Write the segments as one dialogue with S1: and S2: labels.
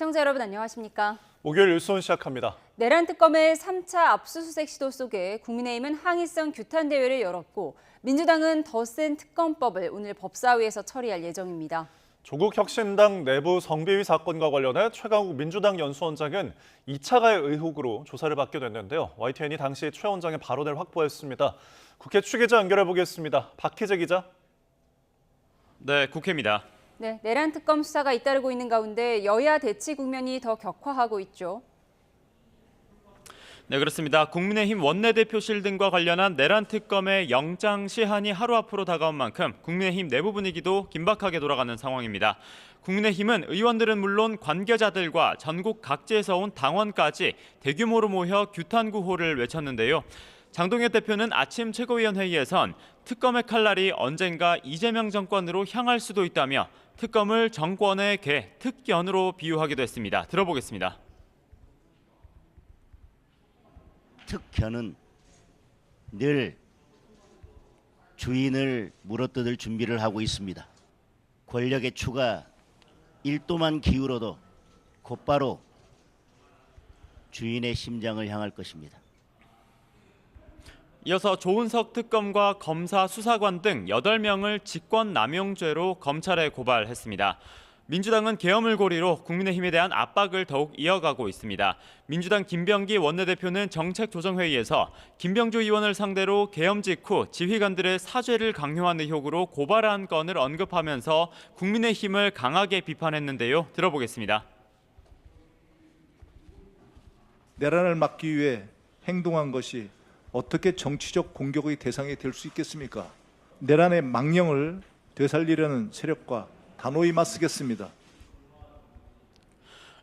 S1: 시청자 여러분 안녕하십니까?
S2: 목요일 뉴스온 시작합니다.
S1: 내란 특검의 3차 압수수색 시도 속에 국민의힘은 항의성 규탄 대회를 열었고 민주당은 더 센 특검법을 오늘 법사위에서 처리할 예정입니다.
S2: 조국 혁신당 내부 성비위 사건과 관련해 최강욱 민주당 연수원장은 2차 가해 의혹으로 조사를 받게 됐는데요. YTN이 당시 최 원장의 발언을 확보했습니다. 국회 취재자 연결해 보겠습니다. 박희재 기자.
S3: 네, 국회입니다.
S1: 네, 내란 특검 수사가 잇따르고 있는 가운데 여야 대치 국면이 더 격화하고 있죠.
S3: 네, 그렇습니다. 국민의힘 원내대표실 등과 관련한 내란 특검의 영장 시한이 하루 앞으로 다가온 만큼 국민의힘 내부 분위기도 긴박하게 돌아가는 상황입니다. 국민의힘은 의원들은 물론 관계자들과 전국 각지에서 온 당원까지 대규모로 모여 규탄 구호를 외쳤는데요. 장동혁 대표는 아침 최고위원회의에선 특검의 칼날이 언젠가 이재명 정권으로 향할 수도 있다며 특검을 정권의 개, 특견으로 비유하기도 했습니다. 들어보겠습니다.
S4: 특견은 늘 주인을 물어뜯을 준비를 하고 있습니다. 권력의 추가 1도만 기울어도 곧바로 주인의 심장을 향할 것입니다.
S3: 이어서 조은석 특검과 검사 수사관 등 8명을 직권남용죄로 검찰에 고발했습니다. 민주당은 계엄을 고리로 국민의힘에 대한 압박을 더욱 이어가고 있습니다. 민주당 김병기 원내대표는 정책조정회의에서 김병주 의원을 상대로 계엄 직후 지휘관들의 사죄를 강요한 의혹으로 고발한 건을 언급하면서 국민의힘을 강하게 비판했는데요. 들어보겠습니다.
S5: 내란을 막기 위해 행동한 것이 어떻게 정치적 공격의 대상이 될 수 있겠습니까? 내란의 망령을 되살리려는 세력과 단호히 맞서겠습니다.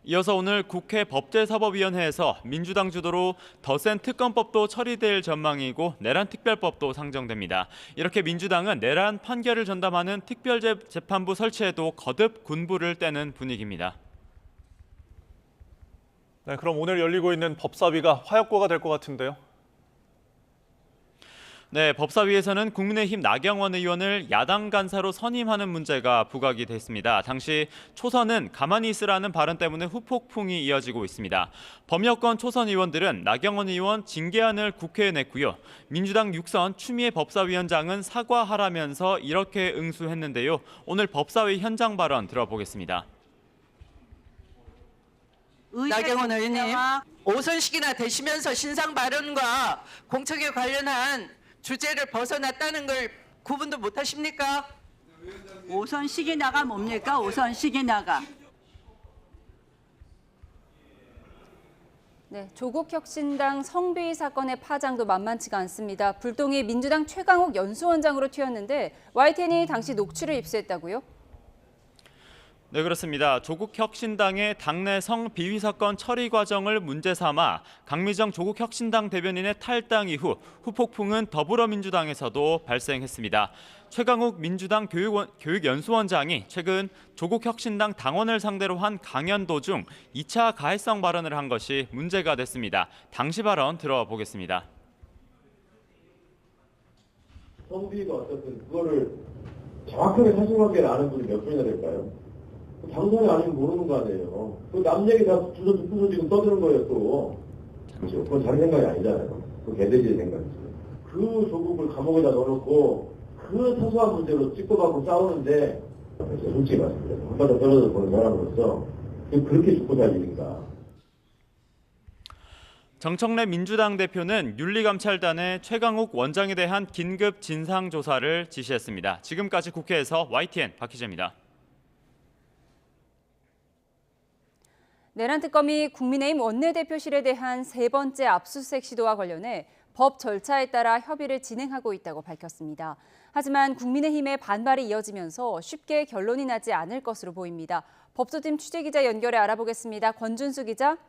S3: 이어서 오늘 국회 법제사법위원회에서 민주당 주도로 더 센 특검법도 처리될 전망이고 내란 특별법도 상정됩니다. 이렇게 민주당은 내란 판결을 전담하는 특별재판부 설치에도 거듭 군부를 떼는 분위기입니다.
S2: 네, 그럼 오늘 열리고 있는 법사위가 화약고가 될 것 같은데요.
S3: 네, 법사위에서는 국민의힘 나경원 의원을 야당 간사로 선임하는 문제가 부각이 됐습니다. 당시 초선은 가만히 있으라는 발언 때문에 후폭풍이 이어지고 있습니다. 범여권 초선 의원들은 나경원 의원 징계안을 국회에 냈고요. 민주당 6선 추미애 법사위원장은 사과하라면서 이렇게 응수했는데요. 오늘 법사위 현장 발언 들어보겠습니다.
S6: 나경원 의원님, 오선식이나 되시면서 신상 발언과 공청회 관련한 주제를 벗어났다는 걸 구분도 못 하십니까?
S7: 오선식이 나가 뭡니까? 오선식이 나가.
S1: 네, 조국 혁신당 성비위 사건의 파장도 만만치가 않습니다. 불똥이 민주당 최강욱 연수원장으로 튀었는데 YTN이 당시 녹취를 입수했다고요?
S3: 네, 그렇습니다. 조국 혁신당의 당내 성비위 사건 처리 과정을 문제 삼아 강미정 조국 혁신당 대변인의 탈당 이후 후폭풍은 더불어민주당에서도 발생했습니다. 최강욱 민주당 교육연수원장이 최근 조국 혁신당 당원을 상대로 한 강연 도중 2차 가해성 발언을 한 것이 문제가 됐습니다. 당시 발언 들어보겠습니다.
S8: 성비위가 어쨌든 그거를 정확하게 사실관계를 아는 분이 몇 분이나 될까요? 당선이 아니면 모르는 거 아니에요. 그 남 얘기 다 주워서 지금 떠드는 거예요, 또. 그렇죠. 그건 자기 생각이 아니잖아요. 그건 걔들이 생각이지. 그 조국을 감옥에다 넣어놓고 그 사소한 문제로 찍고받고 싸우는데, 솔직히 말씀드려요. 한 번 더 떨어져 보는 사람으로서 그렇게 죽고 살 일인가.
S3: 정청래 민주당 대표는 윤리감찰단의 최강욱 원장에 대한 긴급 진상조사를 지시했습니다. 지금까지 국회에서 YTN 박희재입니다.
S1: 내란 특검이 국민의힘 원내대표실에 대한 세 번째 압수수색 시도와 관련해 법 절차에 따라 협의를 진행하고 있다고 밝혔습니다. 하지만 국민의힘의 반발이 이어지면서 쉽게 결론이 나지 않을 것으로 보입니다. 법조팀 취재기자 연결해 알아보겠습니다. 권준수 기자.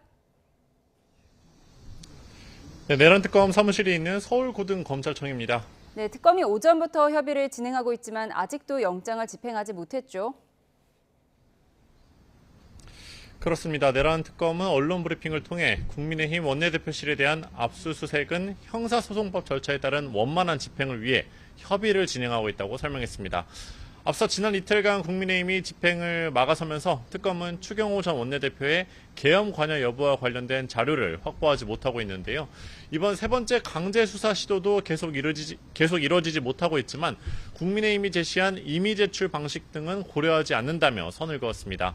S9: 네, 내란 특검 사무실이 있는 서울고등검찰청입니다.
S1: 네, 특검이 오전부터 협의를 진행하고 있지만 아직도 영장을 집행하지 못했죠.
S9: 그렇습니다. 내란 특검은 언론 브리핑을 통해 국민의힘 원내대표실에 대한 압수수색은 형사소송법 절차에 따른 원만한 집행을 위해 협의를 진행하고 있다고 설명했습니다. 앞서 지난 이틀간 국민의힘이 집행을 막아서면서 특검은 추경호 전 원내대표의 계엄 관여 여부와 관련된 자료를 확보하지 못하고 있는데요. 이번 세 번째 강제 수사 시도도 계속 이루어지지 못하고 있지만 국민의힘이 제시한 임의 제출 방식 등은 고려하지 않는다며 선을 그었습니다.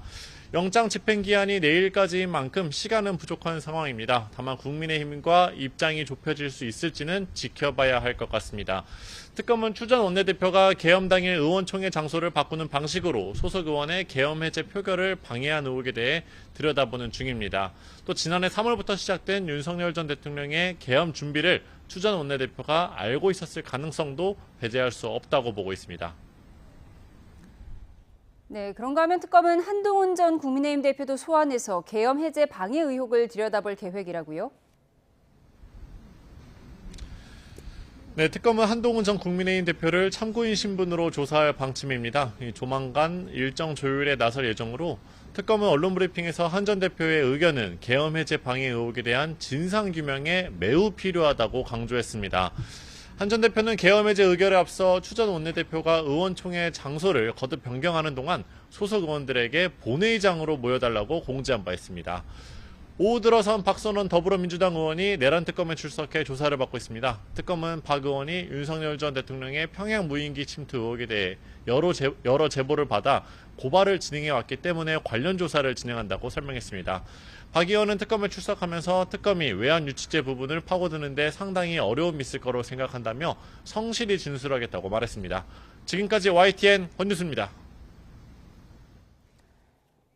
S9: 영장 집행 기한이 내일까지인 만큼 시간은 부족한 상황입니다. 다만 국민의힘과 입장이 좁혀질 수 있을지는 지켜봐야 할 것 같습니다. 특검은 추 전 원내대표가 계엄 당일 의원총회 장소를 바꾸는 방식으로 소속 의원의 계엄 해제 표결을 방해한 의혹에 대해 들여다보는 중입니다. 또 지난해 3월부터 시작된 윤석열 전 대통령의 계엄 준비를 추 전 원내대표가 알고 있었을 가능성도 배제할 수 없다고 보고 있습니다.
S1: 네, 그런가 하면 특검은 한동훈 전 국민의힘 대표도 소환해서 계엄 해제 방해 의혹을 들여다볼 계획이라고요?
S9: 네, 특검은 한동훈 전 국민의힘 대표를 참고인 신분으로 조사할 방침입니다. 조만간 일정 조율에 나설 예정으로 특검은 언론 브리핑에서 한 전 대표의 의견은 계엄 해제 방해 의혹에 대한 진상규명에 매우 필요하다고 강조했습니다. 한 전 대표는 계엄 해제 의결에 앞서 추 전 원내대표가 의원총회 장소를 거듭 변경하는 동안 소속 의원들에게 본회의장으로 모여달라고 공지한 바 있습니다. 오후 들어선 박선원 더불어민주당 의원이 내란 특검에 출석해 조사를 받고 있습니다. 특검은 박 의원이 윤석열 전 대통령의 평양 무인기 침투 의혹에 대해 여러 제보를 받아 고발을 진행해 왔기 때문에 관련 조사를 진행한다고 설명했습니다. 박 의원은 특검에 출석하면서 특검이 외환 유치죄 부분을 파고드는데 상당히 어려움이 있을 거로 생각한다며 성실히 진술하겠다고 말했습니다. 지금까지 YTN 권유수입니다.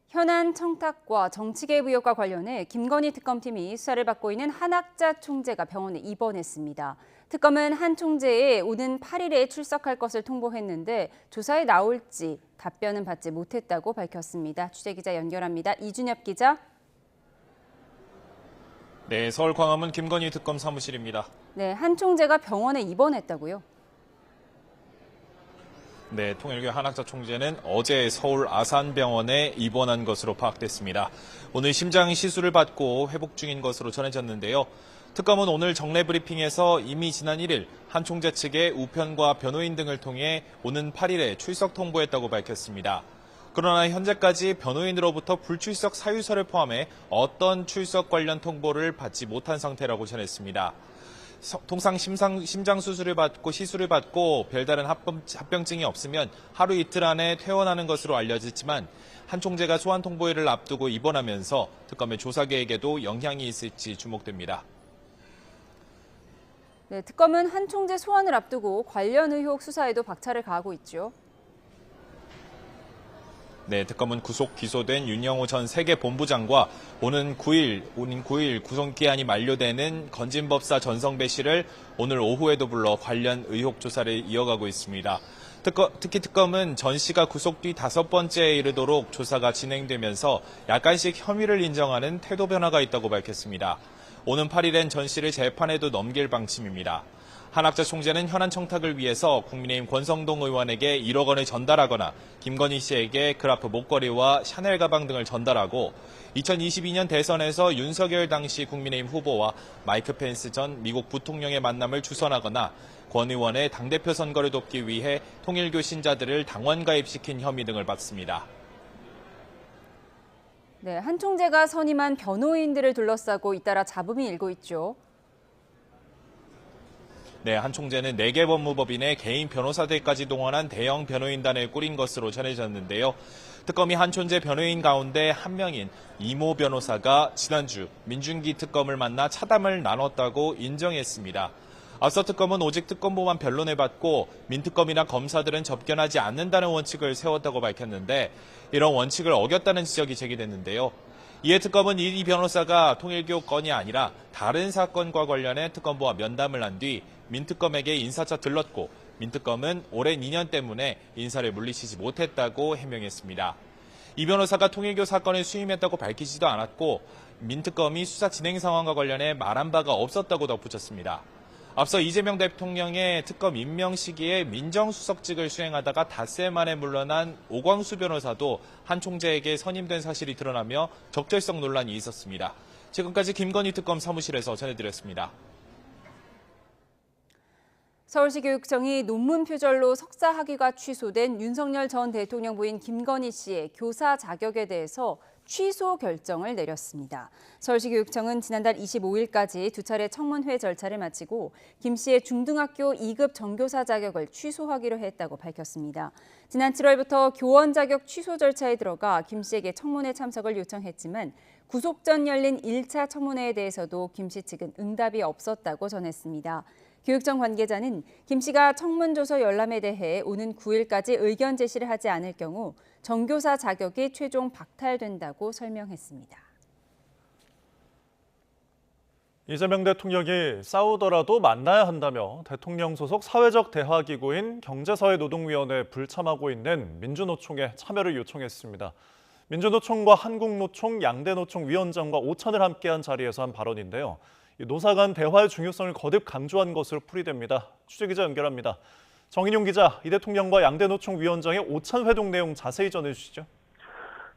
S1: 현안 청탁과 정치개입 의혹과 관련해 김건희 특검팀이 수사를 받고 있는 한학자 총재가 병원에 입원했습니다. 특검은 한 총재에 오는 8일에 출석할 것을 통보했는데 조사에 나올지 답변은 받지 못했다고 밝혔습니다. 취재기자 연결합니다. 이준엽 기자.
S10: 네, 서울 광화문 김건희 특검 사무실입니다.
S1: 네, 한 총재가 병원에 입원했다고요?
S10: 네, 통일교 한학자 총재는 어제 서울 아산병원에 입원한 것으로 파악됐습니다. 오늘 심장 시술을 받고 회복 중인 것으로 전해졌는데요. 특검은 오늘 정례 브리핑에서 이미 지난 1일 한 총재 측에 우편과 변호인 등을 통해 오는 8일에 출석 통보했다고 밝혔습니다. 그러나 현재까지 변호인으로부터 불출석 사유서를 포함해 어떤 출석 관련 통보를 받지 못한 상태라고 전했습니다. 통상 심장 수술을 받고 시술을 받고 별다른 합병증이 없으면 하루 이틀 안에 퇴원하는 것으로 알려졌지만 한 총재가 소환 통보일을 앞두고 입원하면서 특검의 조사 계획에도 영향이 있을지 주목됩니다.
S1: 네, 특검은 한 총재 소환을 앞두고 관련 의혹 수사에도 박차를 가하고 있죠.
S10: 네, 특검은 구속 기소된 윤영호 전 세계본부장과 오는 9일 구속기한이 만료되는 건진법사 전성배 씨를 오늘 오후에도 불러 관련 의혹 조사를 이어가고 있습니다. 특히 특검은 전 씨가 구속 뒤 5번째에 이르도록 조사가 진행되면서 약간씩 혐의를 인정하는 태도 변화가 있다고 밝혔습니다. 오는 8일엔 전 씨를 재판에도 넘길 방침입니다. 한학자 총재는 현안 청탁을 위해서 국민의힘 권성동 의원에게 1억 원을 전달하거나 김건희 씨에게 그라프 목걸이와 샤넬 가방 등을 전달하고 2022년 대선에서 윤석열 당시 국민의힘 후보와 마이크 펜스 전 미국 부통령의 만남을 주선하거나 권 의원의 당대표 선거를 돕기 위해 통일교 신자들을 당원 가입시킨 혐의 등을 받습니다.
S1: 네, 한 총재가 선임한 변호인들을 둘러싸고 잇따라 잡음이 일고 있죠.
S10: 네, 한 총재는 4개 법무법인의 개인 변호사들까지 동원한 대형 변호인단을 꾸린 것으로 전해졌는데요. 특검이 한 총재 변호인 가운데 한 명인 이모 변호사가 지난주 민중기 특검을 만나 차담을 나눴다고 인정했습니다. 앞서 특검은 오직 특검보만 변론을 받고 민특검이나 검사들은 접견하지 않는다는 원칙을 세웠다고 밝혔는데 이런 원칙을 어겼다는 지적이 제기됐는데요. 이에 특검은 이 변호사가 통일교 건이 아니라 다른 사건과 관련해 특검부와 면담을 한 뒤 민특검에게 인사차 들렀고 민특검은 오랜 인연 때문에 인사를 물리치지 못했다고 해명했습니다. 이 변호사가 통일교 사건을 수임했다고 밝히지도 않았고 민특검이 수사 진행 상황과 관련해 말한 바가 없었다고 덧붙였습니다. 앞서 이재명 대통령의 특검 임명 시기에 민정수석직을 수행하다가 닷새 만에 물러난 오광수 변호사도 한 총재에게 선임된 사실이 드러나며 적절성 논란이 있었습니다. 지금까지 김건희 특검 사무실에서 전해드렸습니다.
S1: 서울시 교육청이 논문 표절로 석사 학위가 취소된 윤석열 전 대통령 부인 김건희 씨의 교사 자격에 대해서 취소 결정을 내렸습니다. 서울시 교육청은 지난달 25일까지 두 차례 청문회 절차를 마치고 김 씨의 중등학교 2급 정교사 자격을 취소하기로 했다고 밝혔습니다. 지난 7월부터 교원 자격 취소 절차에 들어가 김 씨에게 청문회 참석을 요청했지만 구속 전 열린 1차 청문회에 대해서도 김 씨 측은 응답이 없었다고 전했습니다. 교육청 관계자는 김 씨가 청문조서 열람에 대해 오는 9일까지 의견 제시를 하지 않을 경우 정교사 자격이 최종 박탈된다고 설명했습니다.
S2: 이재명 대통령이 싸우더라도 만나야 한다며 대통령 소속 사회적 대화기구인 경제사회노동위원회에 불참하고 있는 민주노총에 참여를 요청했습니다. 민주노총과 한국노총, 양대노총 위원장과 오찬을 함께한 자리에서 한 발언인데요. 노사 간 대화의 중요성을 거듭 강조한 것으로 풀이됩니다. 취재기자 연결합니다. 정인용 기자, 이 대통령과 양대노총 위원장의 오찬 회동 내용 자세히 전해주시죠.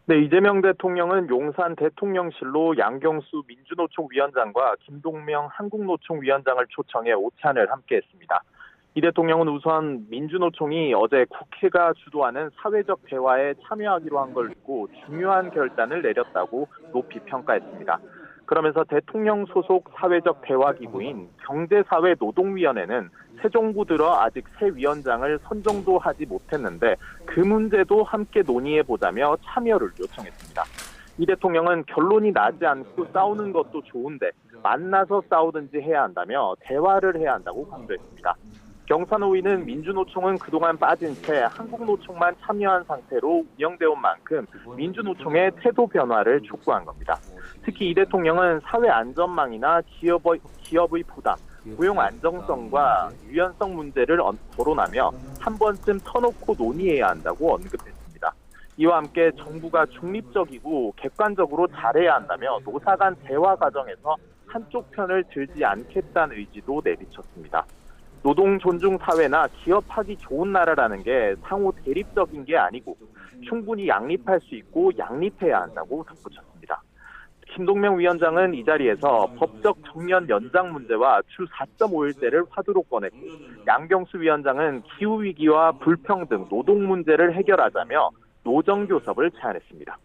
S11: 네, 이재명 대통령은 용산 대통령실로 양경수 민주노총 위원장과 김동명 한국노총 위원장을 초청해 오찬을 함께했습니다. 이 대통령은 우선 민주노총이 어제 국회가 주도하는 사회적 대화에 참여하기로 한 걸 두고 중요한 결단을 내렸다고 높이 평가했습니다. 그러면서 대통령 소속 사회적 대화기구인 경제사회노동위원회는 새 정부 들어 아직 새 위원장을 선정도 하지 못했는데 그 문제도 함께 논의해보자며 참여를 요청했습니다. 이 대통령은 결론이 나지 않고 싸우는 것도 좋은데 만나서 싸우든지 해야 한다며 대화를 해야 한다고 강조했습니다. 경사노위는 민주노총은 그동안 빠진 채 한국노총만 참여한 상태로 운영되어 온 만큼 민주노총의 태도 변화를 촉구한 겁니다. 특히 이 대통령은 사회 안전망이나 기업의 부담, 고용 안정성과 유연성 문제를 거론하며 한 번쯤 터놓고 논의해야 한다고 언급했습니다. 이와 함께 정부가 중립적이고 객관적으로 잘해야 한다며 노사 간 대화 과정에서 한쪽 편을 들지 않겠다는 의지도 내비쳤습니다. 노동 존중 사회나 기업하기 좋은 나라라는 게 상호 대립적인 게 아니고 충분히 양립할 수 있고 양립해야 한다고 덧붙였습니다. 김동명 위원장은 이 자리에서 법적 정년 연장 문제와 주 4.5일제를 화두로 꺼냈고 양경수 위원장은 기후위기와 불평등, 노동 문제를 해결하자며 노정교섭을 제안했습니다.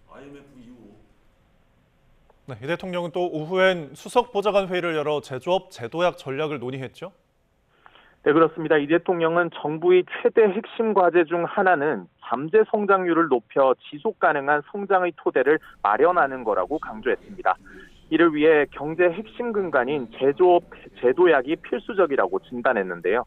S2: 네, 이 대통령은 또 오후엔 수석 보좌관 회의를 열어 제조업 제도약 전략을 논의했죠?
S11: 네, 그렇습니다. 이 대통령은 정부의 최대 핵심 과제 중 하나는 잠재 성장률을 높여 지속 가능한 성장의 토대를 마련하는 거라고 강조했습니다. 이를 위해 경제 핵심 근간인 제조업 제도약이 필수적이라고 진단했는데요.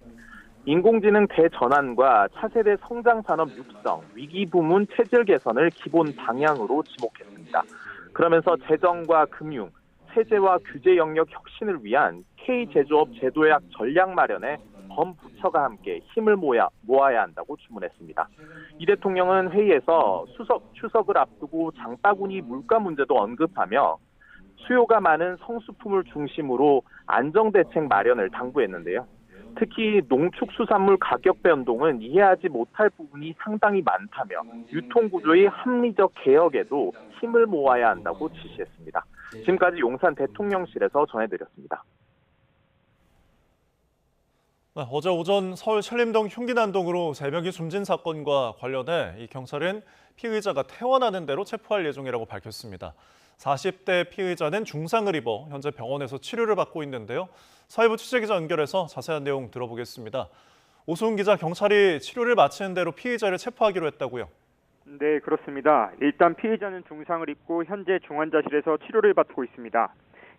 S11: 인공지능 대전환과 차세대 성장 산업 육성, 위기 부문 체질 개선을 기본 방향으로 지목했습니다. 그러면서 재정과 금융, 세제와 규제 영역 혁신을 위한 K제조업 제도약 전략 마련에 범부처가 함께 힘을 모아야 한다고 주문했습니다. 이 대통령은 회의에서 추석을 앞두고 장바구니 물가 문제도 언급하며 수요가 많은 성수품을 중심으로 안정대책 마련을 당부했는데요. 특히 농축수산물 가격 변동은 이해하지 못할 부분이 상당히 많다며 유통구조의 합리적 개혁에도 힘을 모아야 한다고 지시했습니다. 지금까지 용산 대통령실에서 전해드렸습니다.
S2: 어제 오전 서울 신림동 흉기난동으로 3명이 숨진 사건과 관련해 이 경찰은 피의자가 퇴원하는 대로 체포할 예정이라고 밝혔습니다. 40대 피의자는 중상을 입어 현재 병원에서 치료를 받고 있는데요. 사회부 취재기자 연결해서 자세한 내용 들어보겠습니다. 오수훈 기자, 경찰이 치료를 마치는 대로 피의자를 체포하기로 했다고요?
S12: 네, 그렇습니다. 일단 피의자는 중상을 입고 현재 중환자실에서 치료를 받고 있습니다.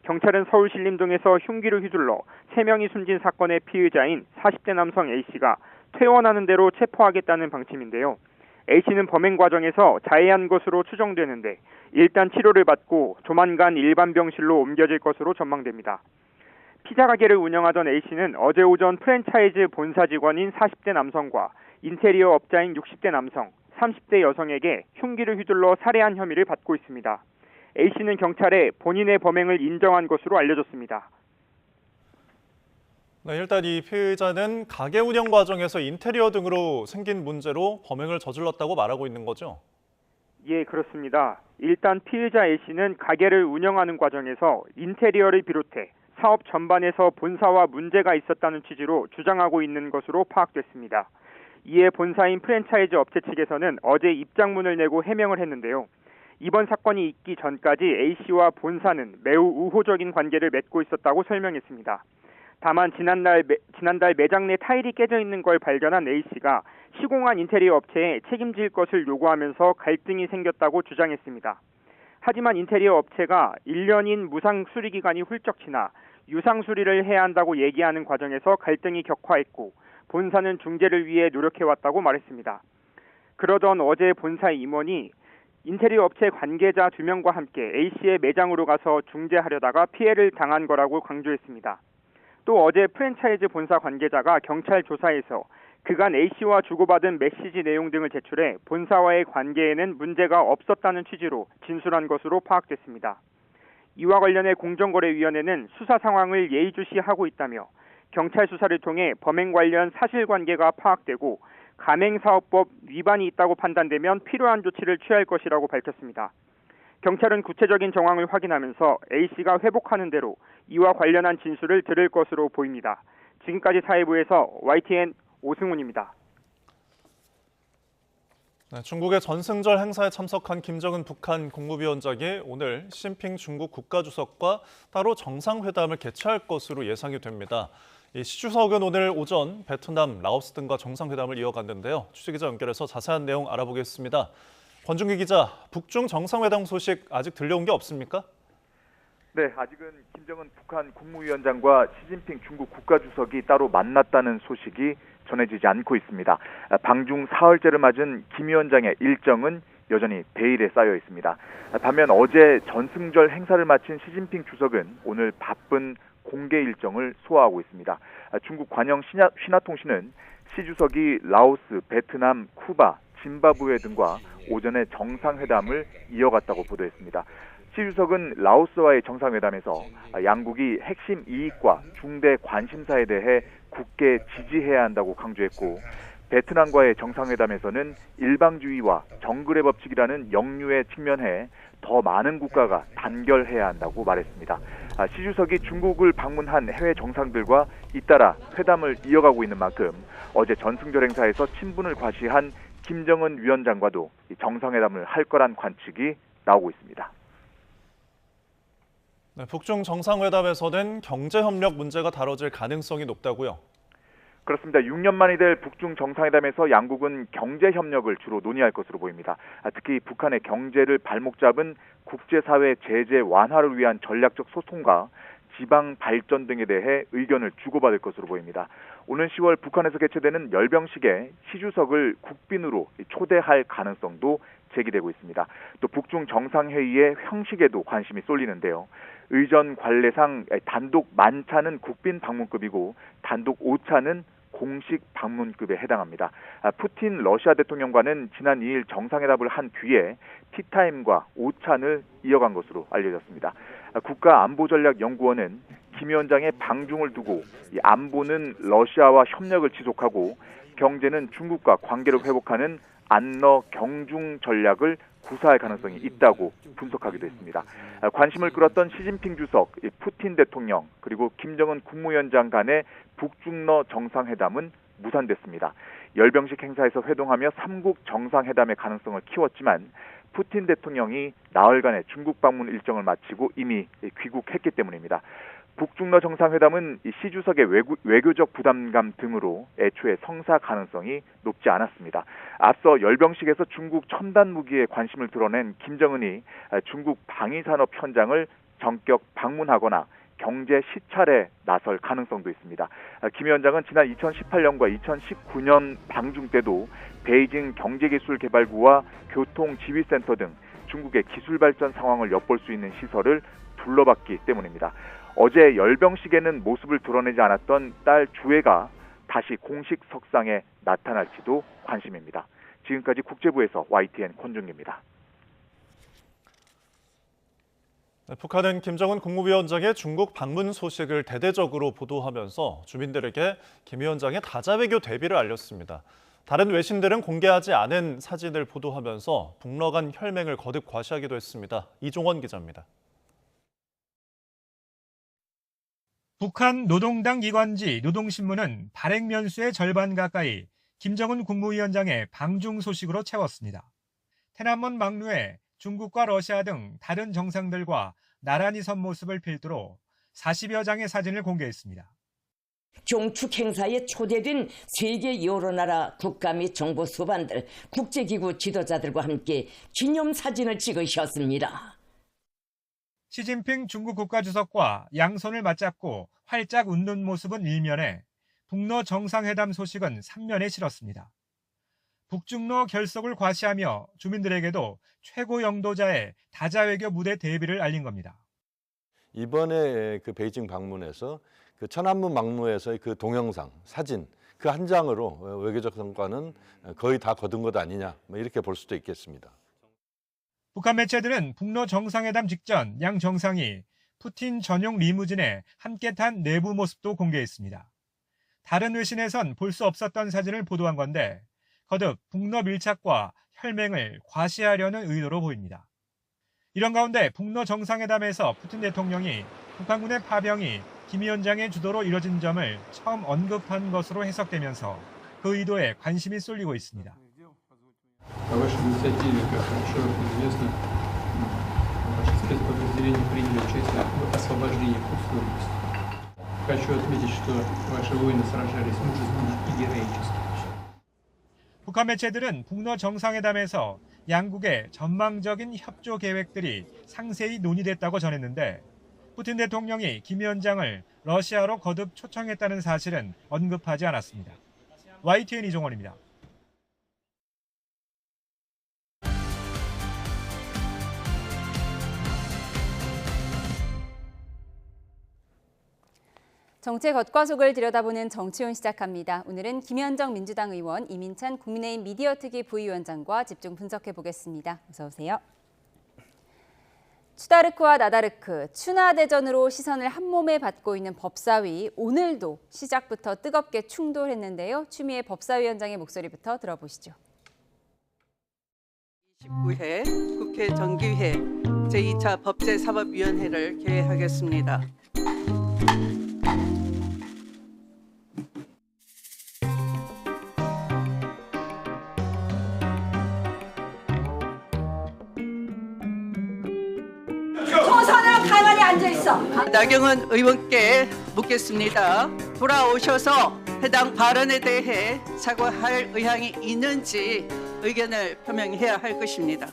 S12: 경찰은 서울 신림동에서 흉기를 휘둘러 3명이 숨진 사건의 피의자인 40대 남성 A씨가 퇴원하는 대로 체포하겠다는 방침인데요. A씨는 범행 과정에서 자해한 것으로 추정되는데 일단 치료를 받고 조만간 일반 병실로 옮겨질 것으로 전망됩니다. 피자 가게를 운영하던 A씨는 어제 오전 프랜차이즈 본사 직원인 40대 남성과 인테리어 업자인 60대 남성, 30대 여성에게 흉기를 휘둘러 살해한 혐의를 받고 있습니다. A씨는 경찰에 본인의 범행을 인정한 것으로 알려졌습니다.
S2: 네, 일단 이 피의자는 가게 운영 과정에서 인테리어 등으로 생긴 문제로 범행을 저질렀다고 말하고 있는 거죠?
S12: 예, 그렇습니다. 일단 피의자 A씨는 가게를 운영하는 과정에서 인테리어를 비롯해 사업 전반에서 본사와 문제가 있었다는 취지로 주장하고 있는 것으로 파악됐습니다. 이에 본사인 프랜차이즈 업체 측에서는 어제 입장문을 내고 해명을 했는데요. 이번 사건이 있기 전까지 A씨와 본사는 매우 우호적인 관계를 맺고 있었다고 설명했습니다. 다만 지난달 매장 내 타일이 깨져 있는 걸 발견한 A씨가 시공한 인테리어 업체에 책임질 것을 요구하면서 갈등이 생겼다고 주장했습니다. 하지만 인테리어 업체가 1년인 무상 수리 기간이 훌쩍 지나 유상 수리를 해야 한다고 얘기하는 과정에서 갈등이 격화했고 본사는 중재를 위해 노력해왔다고 말했습니다. 그러던 어제 본사 임원이 인테리어 업체 관계자 2명과 함께 A씨의 매장으로 가서 중재하려다가 피해를 당한 거라고 강조했습니다. 또 어제 프랜차이즈 본사 관계자가 경찰 조사에서 그간 A씨와 주고받은 메시지 내용 등을 제출해 본사와의 관계에는 문제가 없었다는 취지로 진술한 것으로 파악됐습니다. 이와 관련해 공정거래위원회는 수사 상황을 예의주시하고 있다며 경찰 수사를 통해 범행 관련 사실관계가 파악되고 가맹사업법 위반이 있다고 판단되면 필요한 조치를 취할 것이라고 밝혔습니다. 경찰은 구체적인 정황을 확인하면서 A씨가 회복하는 대로 이와 관련한 진술을 들을 것으로 보입니다. 지금까지 사회부에서 YTN 오승훈입니다.
S2: 네, 중국의 전승절 행사에 참석한 김정은 북한 국무위원장이 오늘 시진핑 중국 국가주석과 따로 정상회담을 개최할 것으로 예상이 됩니다. 시 주석은 오늘 오전 베트남, 라오스 등과 정상회담을 이어갔는데요. 취재기자 연결해서 자세한 내용 알아보겠습니다. 권중기 기자, 북중 정상회담 소식 아직 들려온 게 없습니까?
S13: 네, 아직은 김정은 북한 국무위원장과 시진핑 중국 국가주석이 따로 만났다는 소식이 전해지지 않고 있습니다. 방중 사흘째를 맞은 김 위원장의 일정은 여전히 베일에 쌓여 있습니다. 반면 어제 전승절 행사를 마친 시진핑 주석은 오늘 바쁜 공개 일정을 소화하고 있습니다. 중국 관영 신화통신은 시 주석이 라오스, 베트남, 쿠바, 짐바브웨 등과 오전에 정상회담을 이어갔다고 보도했습니다. 시 주석은 라오스와의 정상회담에서 양국이 핵심 이익과 중대 관심사에 대해 굳게 지지해야 한다고 강조했고, 베트남과의 정상회담에서는 일방주의와 정글의 법칙이라는 역류에 직면해 더 많은 국가가 단결해야 한다고 말했습니다. 시 주석이 중국을 방문한 해외 정상들과 잇따라 회담을 이어가고 있는 만큼 어제 전승절 행사에서 친분을 과시한 김정은 위원장과도 정상회담을 할 거란 관측이 나오고 있습니다.
S2: 네, 북중 정상회담에서는 경제협력 문제가 다뤄질 가능성이 높다고요?
S13: 그렇습니다. 6년 만이 될 북중 정상회담에서 양국은 경제협력을 주로 논의할 것으로 보입니다. 특히 북한의 경제를 발목 잡은 국제사회 제재 완화를 위한 전략적 소통과 지방 발전 등에 대해 의견을 주고받을 것으로 보입니다. 오는 10월 북한에서 개최되는 열병식에 시 주석을 국빈으로 초대할 가능성도 제기되고 있습니다. 또 북중 정상회의의 형식에도 관심이 쏠리는데요. 의전 관례상 단독 만차는 국빈 방문급이고 단독 오차는 공식 방문급에 해당합니다. 푸틴 러시아 대통령과는 지난 2일 정상회담을 한 뒤에 티타임과 오찬을 이어간 것으로 알려졌습니다. 국가안보전략연구원은 김 위원장의 방중을 두고 안보는 러시아와 협력을 지속하고 경제는 중국과 관계를 회복하는 안러 경중 전략을 구사할 가능성이 있다고 분석하기도 했습니다. 관심을 끌었던 시진핑 주석, 푸틴 대통령 그리고 김정은 국무위원장 간의 북중러 정상회담은 무산됐습니다. 열병식 행사에서 회동하며 3국 정상회담의 가능성을 키웠지만 푸틴 대통령이 나흘간의 중국 방문 일정을 마치고 이미 귀국했기 때문입니다. 북중러 정상회담은 시 주석의 외교적 부담감 등으로 애초에 성사 가능성이 높지 않았습니다. 앞서 열병식에서 중국 첨단 무기에 관심을 드러낸 김정은이 중국 방위산업 현장을 전격 방문하거나 경제 시찰에 나설 가능성도 있습니다. 김 위원장은 지난 2018년과 2019년 방중 때도 베이징 경제기술개발구와 교통지휘센터 등 중국의 기술 발전 상황을 엿볼 수 있는 시설을 둘러봤기 때문입니다. 어제 열병식에는 모습을 드러내지 않았던 딸 주애가 다시 공식 석상에 나타날지도 관심입니다. 지금까지 국제부에서 YTN 권중기입니다.
S2: 북한은 김정은 국무위원장의 중국 방문 소식을 대대적으로 보도하면서 주민들에게 김 위원장의 다자외교 대비를 알렸습니다. 다른 외신들은 공개하지 않은 사진을 보도하면서 북러 간 혈맹을 거듭 과시하기도 했습니다. 이종원 기자입니다.
S14: 북한 노동당 기관지 노동신문은 발행면수의 절반 가까이 김정은 국무위원장의 방중 소식으로 채웠습니다.天安문 막루에 중국과 러시아 등 다른 정상들과 나란히 선 모습을 필두로 40여 장의 사진을 공개했습니다.
S15: 종축 행사에 초대된 세계 여러 나라 국가 및 정보 수반들, 국제기구 지도자들과 함께 기념사진을 찍으셨습니다.
S14: 시진핑 중국 국가주석과 양손을 맞잡고 활짝 웃는 모습은 1면에, 북러 정상회담 소식은 3면에 실었습니다. 북중러 결속을 과시하며 주민들에게도 최고 영도자의 다자외교 무대 대비를 알린 겁니다.
S16: 이번에 그 베이징 방문에서 그 천안문 막루에서의 그 동영상, 사진 그 한 장으로 외교적 성과는 거의 다 거둔 것 아니냐, 이렇게 볼 수도 있겠습니다.
S14: 북한 매체들은 북러 정상회담 직전 양 정상이 푸틴 전용 리무진에 함께 탄 내부 모습도 공개했습니다. 다른 외신에선 볼 수 없었던 사진을 보도한 건데 거듭 북러 밀착과 혈맹을 과시하려는 의도로 보입니다. 이런 가운데 북러 정상회담에서 푸틴 대통령이 북한군의 파병이 김 위원장의 주도로 이뤄진 점을 처음 언급한 것으로 해석되면서 그 의도에 관심이 쏠리고 있습니다. 북한 매체들은 북러 정상회담에서 양국의 전망적인 협조 계획들이 상세히 논의됐다고 전했는데 푸틴 대통령이 김 위원장을 러시아로 거듭 초청했다는 사실은 언급하지 않았습니다. YTN 이종원입니다.
S1: 정치의 겉과 속을 들여다보는 정치온 시작합니다. 오늘은 김현정 민주당 의원, 이민찬 국민의힘 미디어특위 부위원장과 집중 분석해 보겠습니다. 어서 오세요. 추다르크와 나다르크, 추나대전으로 시선을 한몸에 받고 있는 법사위. 오늘도 시작부터 뜨겁게 충돌했는데요. 추미애 법사위원장의 목소리부터 들어보시죠.
S6: 29회 국회 정기회 제2차 법제사법위원회를 개회하겠습니다.
S7: 초선은 가만히 앉아있어.
S6: 나경원 의원께 묻겠습니다. 돌아오셔서 해당 발언에 대해 사과할 의향이 있는지 의견을 표명해야 할 것입니다.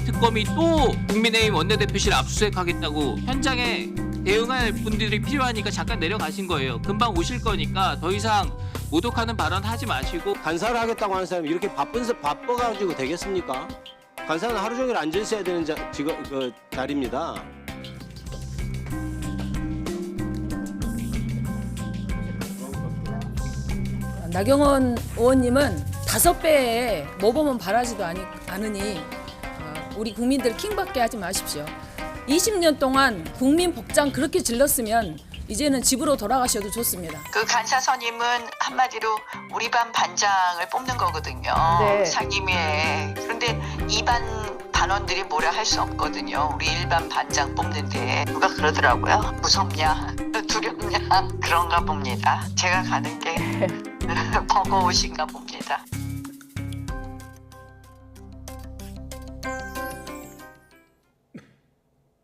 S17: 특검이 또 국민의힘 원내대표실 압수수색하겠다고 현장에 대응할 분들이 필요하니까 잠깐 내려가신 거예요. 금방 오실 거니까 더 이상 모독하는 발언 하지 마시고.
S18: 간사를 하겠다고 하는 사람이 이렇게 바빠가지고 되겠습니까? 간사는 하루 종일 앉아 있어야 되는 자리입니다.
S19: 나경원 의원님은 5배의 모범은 바라지도 않으니 우리 국민들 킹받게 하지 마십시오. 20년 동안 국민 복장 그렇게 질렀으면 이제는 집으로 돌아가셔도 좋습니다.
S20: 그 간사 선임은 한마디로 우리 반 반장을 뽑는 거거든요.
S19: 네.
S20: 상임위에. 그런데 이반 반원들이 뭐라 할 수 없거든요. 우리 일반 반장 뽑는데 누가 그러더라고요. 무섭냐, 두렵냐 그런가 봅니다. 제가 가는 게 버거우신가 봅니다.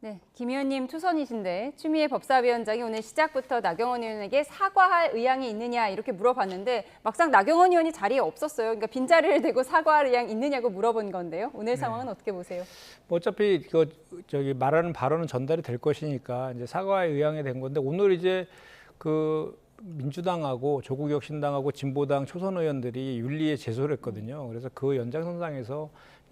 S1: 네, 김 의원님 초선이신데 추미애 법사위원장이 오늘 시작부터 나경원 의원에게 사과할 의향이 있느냐 이렇게 물어봤는데 막상 나경원 의원이 자리에 없었어요. 그러니까 빈자리를 대고 사과할 의향 있느냐고 물어본 건데요. 오늘 상황은 어떻게 보세요?
S21: 뭐 어차피 말하는 발언은 전달이 될 것이니까 이제 사과의 의향이 된 건데 오늘 이제 그 민주당하고 조국혁신당하고 진보당 초선 의원들이 윤리에 제소를 했거든요. 그래서 그 연장선상에서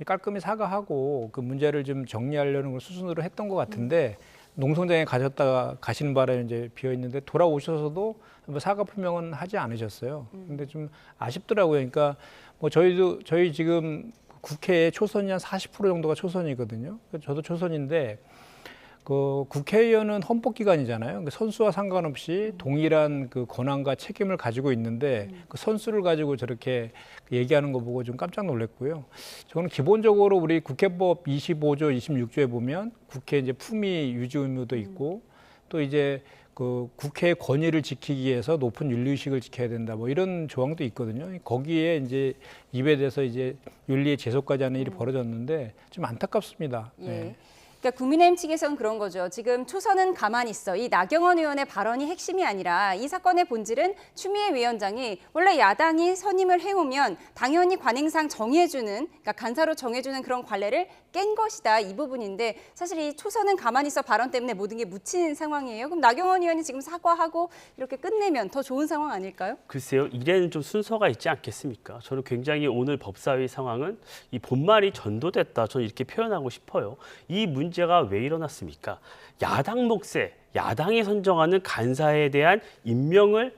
S21: 깔끔히 사과하고 그 문제를 좀 정리하려는 걸 수순으로 했던 것 같은데 농성장에 가셨다가 가시는 바람에 이제 비어 있는데 돌아오셔서도 뭐 사과 표명은 하지 않으셨어요. 근데 좀 아쉽더라고요. 그러니까 뭐 저희 지금 국회에 초선이 한 40% 정도가 초선이거든요. 저도 초선인데 그 국회의원은 헌법기관이잖아요. 그 선수와 상관없이 동일한 그 권한과 책임을 가지고 있는데 그 선수를 가지고 저렇게 얘기하는 거 보고 좀 깜짝 놀랐고요. 저는 기본적으로 우리 국회법 25조, 26조에 보면 국회 이제 품위 유지 의무도 있고 또 이제 그 국회의 권위를 지키기 위해서 높은 윤리의식을 지켜야 된다. 뭐 이런 조항도 있거든요. 거기에 이제 입에 대해서 이제 윤리의 제소까지 하는 일이 벌어졌는데 좀 안타깝습니다.
S1: 예.
S21: 네.
S1: 그러니까 국민의힘 측에서는 그런 거죠. 지금 초선은 가만히 있어. 이 나경원 의원의 발언이 핵심이 아니라 이 사건의 본질은 추미애 위원장이 원래 야당이 선임을 해오면 당연히 관행상 정해주는, 그러니까 간사로 정해주는 그런 관례를 깬 것이다. 이 부분인데 사실 이 초선은 가만히 있어 발언 때문에 모든 게 묻힌 상황이에요. 그럼 나경원 의원이 지금 사과하고 이렇게 끝내면 더 좋은 상황 아닐까요?
S4: 글쎄요. 이래는 좀 순서가 있지 않겠습니까? 저는 굉장히 오늘 법사위 상황은 이 본말이 전도됐다. 저는 이렇게 표현하고 싶어요. 이 문제가 왜 일어났습니까? 야당 몫에 야당이 선정하는 간사에 대한 임명을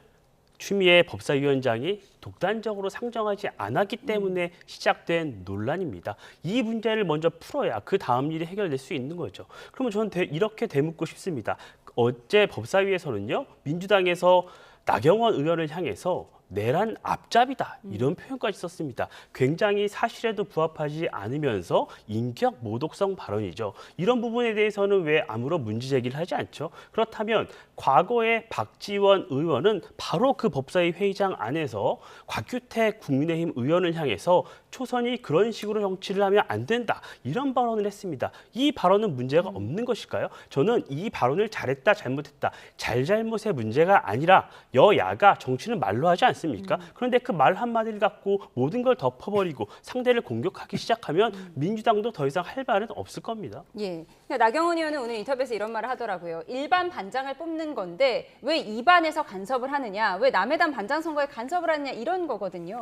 S4: 추미애 법사위원장이 독단적으로 상정하지 않았기 때문에 시작된 논란입니다. 이 문제를 먼저 풀어야 그 다음 일이 해결될 수 있는 거죠. 그러면 저는 이렇게 되묻고 싶습니다. 어제 법사위에서는요, 민주당에서 나경원 의원을 향해서 내란 앞잡이다 이런 표현까지 썼습니다. 굉장히 사실에도 부합하지 않으면서 인격 모독성 발언이죠. 이런 부분에 대해서는 왜 아무런 문제 제기를 하지 않죠? 그렇다면 과거에 박지원 의원은 바로 그 법사위 회의장 안에서 곽규택 국민의힘 의원을 향해서 초선이 그런 식으로 정치를 하면 안 된다 이런 발언을 했습니다. 이 발언은 문제가 없는 것일까요? 저는 이 발언을 잘했다 잘못했다 잘잘못의 문제가 아니라 여야가 정치는 말로 하지 않습니까? 그런데 그 말 한마디를 갖고 모든 걸 덮어버리고 상대를 공격하기 시작하면 민주당도 더 이상 할 말은 없을 겁니다.
S1: 예. 나경원 의원은 오늘 인터뷰에서 이런 말을 하더라고요. 일반 반장을 뽑는 건데 왜 2반에서 간섭을 하느냐, 왜 남의 당 반장 선거에 간섭을 하느냐 이런 거거든요.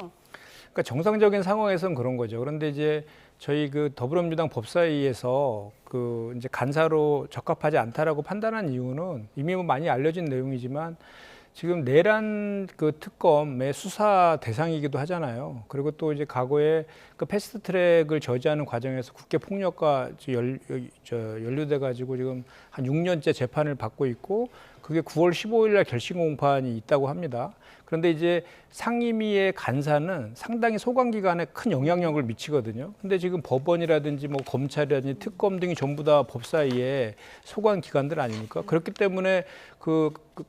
S21: 그러니까 정상적인 상황에서는 그런 거죠. 그런데 이제 저희 그 더불어민주당 법사위에서 그 이제 간사로 적합하지 않다라고 판단한 이유는 이미 뭐 많이 알려진 내용이지만 지금 내란 그 특검의 수사 대상이기도 하잖아요. 그리고 또 이제 과거에 그 패스트트랙을 저지하는 과정에서 국회 폭력과 연루돼 가지고 지금 한 6년째 재판을 받고 있고 그게 9월 15일 날 결심 공판이 있다고 합니다. 그런데 이제 상임위의 간사는 상당히 소관기관에 큰 영향력을 미치거든요. 근데 지금 법원이라든지 뭐 검찰이라든지 특검 등이 전부 다 법사위의 소관기관들 아닙니까? 그렇기 때문에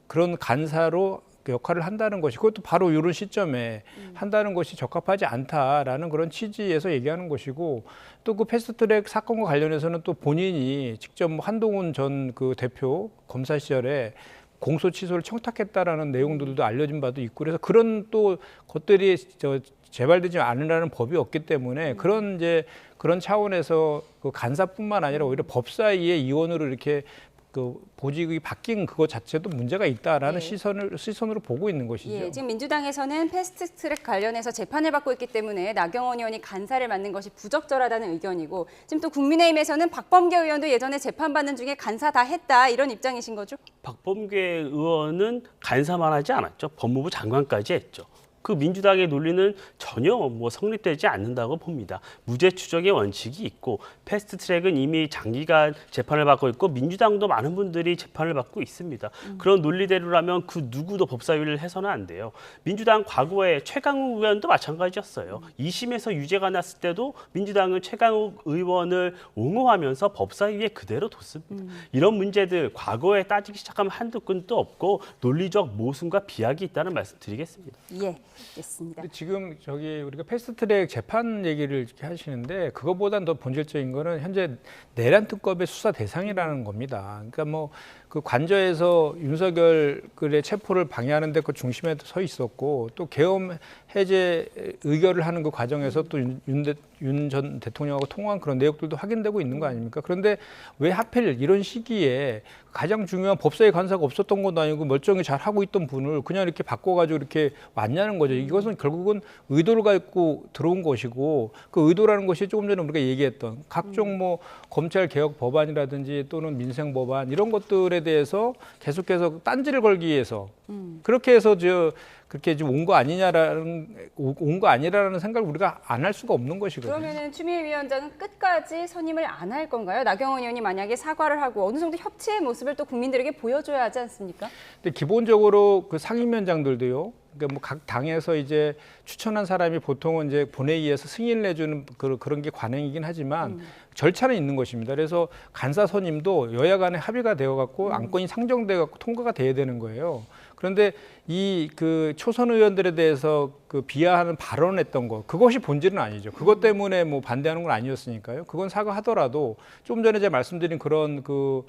S21: 그런 간사로 역할을 한다는 것이 그것도 바로 이런 시점에 한다는 것이 적합하지 않다라는 그런 취지에서 얘기하는 것이고 또 그 패스트트랙 사건과 관련해서는 또 본인이 직접 한동훈 전 그 대표 검사 시절에 공소 취소를 청탁했다라는 내용들도 알려진 바도 있고 그래서 그런 또 것들이 재발되지 않으라는 법이 없기 때문에 그런 차원에서 그 간사뿐만 아니라 오히려 법사위의 이원으로 이렇게 그 보직이 바뀐 그것 자체도 문제가 있다라는 시선으로 보고 있는 것이죠.
S1: 예, 지금 민주당에서는 패스트트랙 관련해서 재판을 받고 있기 때문에 나경원 의원이 간사를 맡는 것이 부적절하다는 의견이고 지금 또 국민의힘에서는 박범계 의원도 예전에 재판받는 중에 간사 다 했다 이런 입장이신 거죠?
S4: 박범계 의원은 간사만 하지 않았죠. 법무부 장관까지 했죠. 그 민주당의 논리는 전혀 성립되지 않는다고 봅니다. 무죄 추정의 원칙이 있고 패스트트랙은 이미 장기간 재판을 받고 있고 민주당도 많은 분들이 재판을 받고 있습니다. 그런 논리대로라면 그 누구도 법사위를 해서는 안 돼요. 민주당 과거에 최강욱 의원도 마찬가지였어요. 2심에서 유죄가 났을 때도 민주당은 최강욱 의원을 옹호하면서 법사위에 그대로 뒀습니다. 이런 문제들 과거에 따지기 시작하면 한두 끈도 없고 논리적 모순과 비약이 있다는 말씀 드리겠습니다.
S1: 예. 됐습니다.
S21: 지금 우리가 패스트트랙 재판 얘기를 이렇게 하시는데 그것보다는 더 본질적인 거는 현재 내란 특검의 수사 대상이라는 겁니다. 그러니까 뭐 그 관저에서 윤석열의 체포를 방해하는 데 그 중심에 서 있었고 또 계엄 해제 의결을 하는 그 과정에서 또 윤 전 대통령하고 통화한 그런 내역들도 확인되고 있는 거 아닙니까? 그런데 왜 하필 이런 시기에 가장 중요한 법사위 간사가 없었던 것도 아니고 멀쩡히 잘 하고 있던 분을 그냥 이렇게 바꿔가지고 이렇게 왔냐는 거죠. 이것은 결국은 의도를 갖고 들어온 것이고 그 의도라는 것이 조금 전에 우리가 얘기했던 각종 뭐 검찰 개혁 법안이라든지 또는 민생 법안 이런 것들에 대해서 계속해서 딴지를 걸기 위해서 그렇게 해서 그렇게 좀 온 거 아니라는 생각을 우리가 안 할 수가 없는 것이거든요.
S1: 그러면은 추미애 위원장은 끝까지 선임을 안 할 건가요? 나경원 의원이 만약에 사과를 하고 어느 정도 협치의 모습을 또 국민들에게 보여줘야 하지 않습니까?
S21: 근데 기본적으로 그 상임위원장들도요. 그러니까 뭐 각 당에서 이제 추천한 사람이 보통은 이제 본회의에서 승인을 내주는 그런 게 관행이긴 하지만 절차는 있는 것입니다. 그래서 간사 선임도 여야 간에 합의가 되어 갖고 안건이 상정돼 갖고 통과가 돼야 되는 거예요. 그런데 이 그 초선 의원들에 대해서 그 비하하는 발언했던 거 그것이 본질은 아니죠. 그것 때문에 뭐 반대하는 건 아니었으니까요. 그건 사과하더라도 좀 전에 제가 말씀드린 그런 그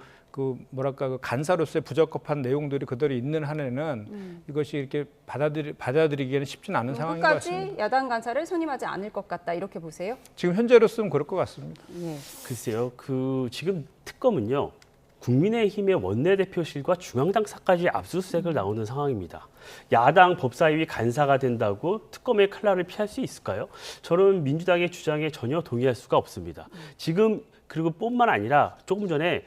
S21: 뭐랄까 그 간사로서의 부적합한 내용들이 그대로 있는 한에는 이것이 이렇게 받아들이기에는 쉽지는 않은 상황인 것 같습니다.
S1: 끝까지 야당 간사를 선임하지 않을 것 같다 이렇게 보세요?
S21: 지금 현재로서는 그럴 것 같습니다.
S1: 예.
S4: 글쎄요, 그 지금 특검은요. 국민의힘의 원내대표실과 중앙당사까지 압수수색을 나오는 상황입니다. 야당 법사위 간사가 된다고 특검의 칼날을 피할 수 있을까요? 저는 민주당의 주장에 전혀 동의할 수가 없습니다. 지금 그리고 뿐만 아니라 조금 전에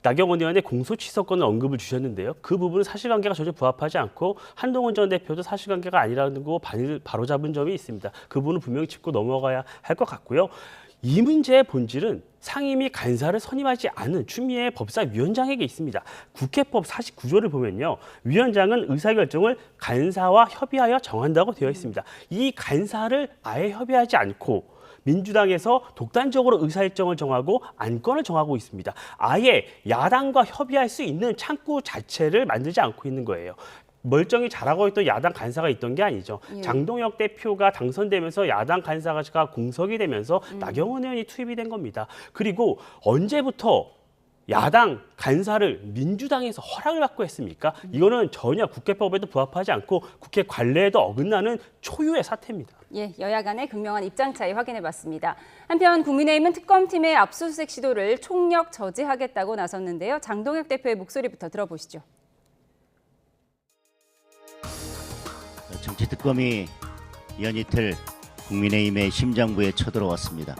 S4: 나경원 의원의 공소취소권을 언급을 주셨는데요. 그 부분은 사실관계가 전혀 부합하지 않고 한동훈 전 대표도 사실관계가 아니라는 거 바로잡은 점이 있습니다. 그 부분은 분명히 짚고 넘어가야 할 것 같고요. 이 문제의 본질은 상임위 간사를 선임하지 않은 추미애 법사위원장에게 있습니다. 국회법 49조를 보면요. 위원장은 의사결정을 간사와 협의하여 정한다고 되어 있습니다. 이 간사를 아예 협의하지 않고 민주당에서 독단적으로 의사일정을 정하고 안건을 정하고 있습니다. 아예 야당과 협의할 수 있는 창구 자체를 만들지 않고 있는 거예요. 멀쩡히 잘하고 있던 야당 간사가 있던 게 아니죠.
S1: 예.
S4: 장동혁 대표가 당선되면서 야당 간사가 공석이 되면서 나경원 의원이 투입이 된 겁니다. 그리고 언제부터 야당 간사를 민주당에서 허락을 받고 했습니까? 이거는 전혀 국회법에도 부합하지 않고 국회 관례에도 어긋나는 초유의 사태입니다.
S1: 예, 여야 간의 극명한 입장 차이 확인해봤습니다. 한편 국민의힘은 특검팀의 압수수색 시도를 총력 저지하겠다고 나섰는데요. 장동혁 대표의 목소리부터 들어보시죠.
S5: 정치특검이 연이틀 국민의힘의 심장부에 쳐들어왔습니다.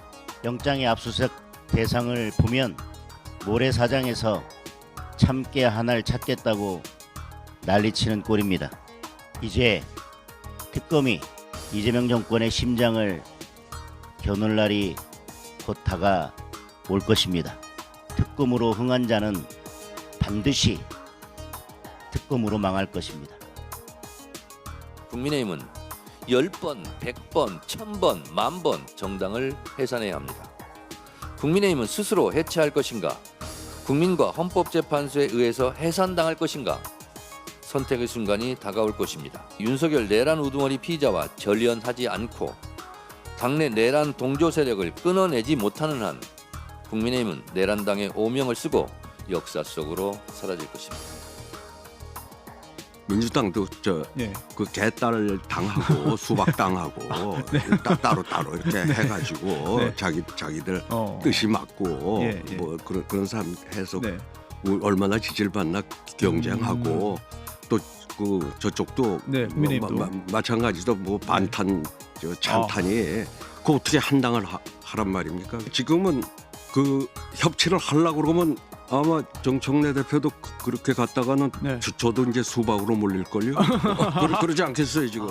S5: 영장의 압수수색 대상을 보면 모래사장에서 참깨 하나를 찾겠다고 난리치는 꼴입니다. 이제 특검이 이재명 정권의 심장을 겨눌 날이 곧 다가올 것입니다. 특검으로 흥한 자는 반드시 특검으로 망할 것입니다.
S22: 국민의힘은 10번, 100번, 1000번, 10,000번 정당을 해산해야 합니다. 국민의힘은 스스로 해체할 것인가? 국민과 헌법재판소에 의해서 해산당할 것인가? 선택의 순간이 다가올 것입니다. 윤석열 내란 우두머리 피의자와 절연하지 않고 당내 내란 동조 세력을 끊어내지 못하는 한 국민의힘은 내란당의 오명을 쓰고 역사 속으로 사라질 것입니다.
S23: 민주당도 그 개딸을 당하고 수박 당하고 따로 이렇게 해가지고 자기들 뜻이 맞고 뭐 그런 사람 해서 얼마나 지지를 받나 경쟁하고 또 그 저쪽도 마찬가지도 뭐 반탄 찬탄이 그 어떻게 한당을 하란 말입니까? 지금은 그 협치를 하려고 그러면 아마 정청래 대표도 그렇게 갔다가는 저도 이제 수박으로 몰릴걸요? 그러지 않겠어요 지금?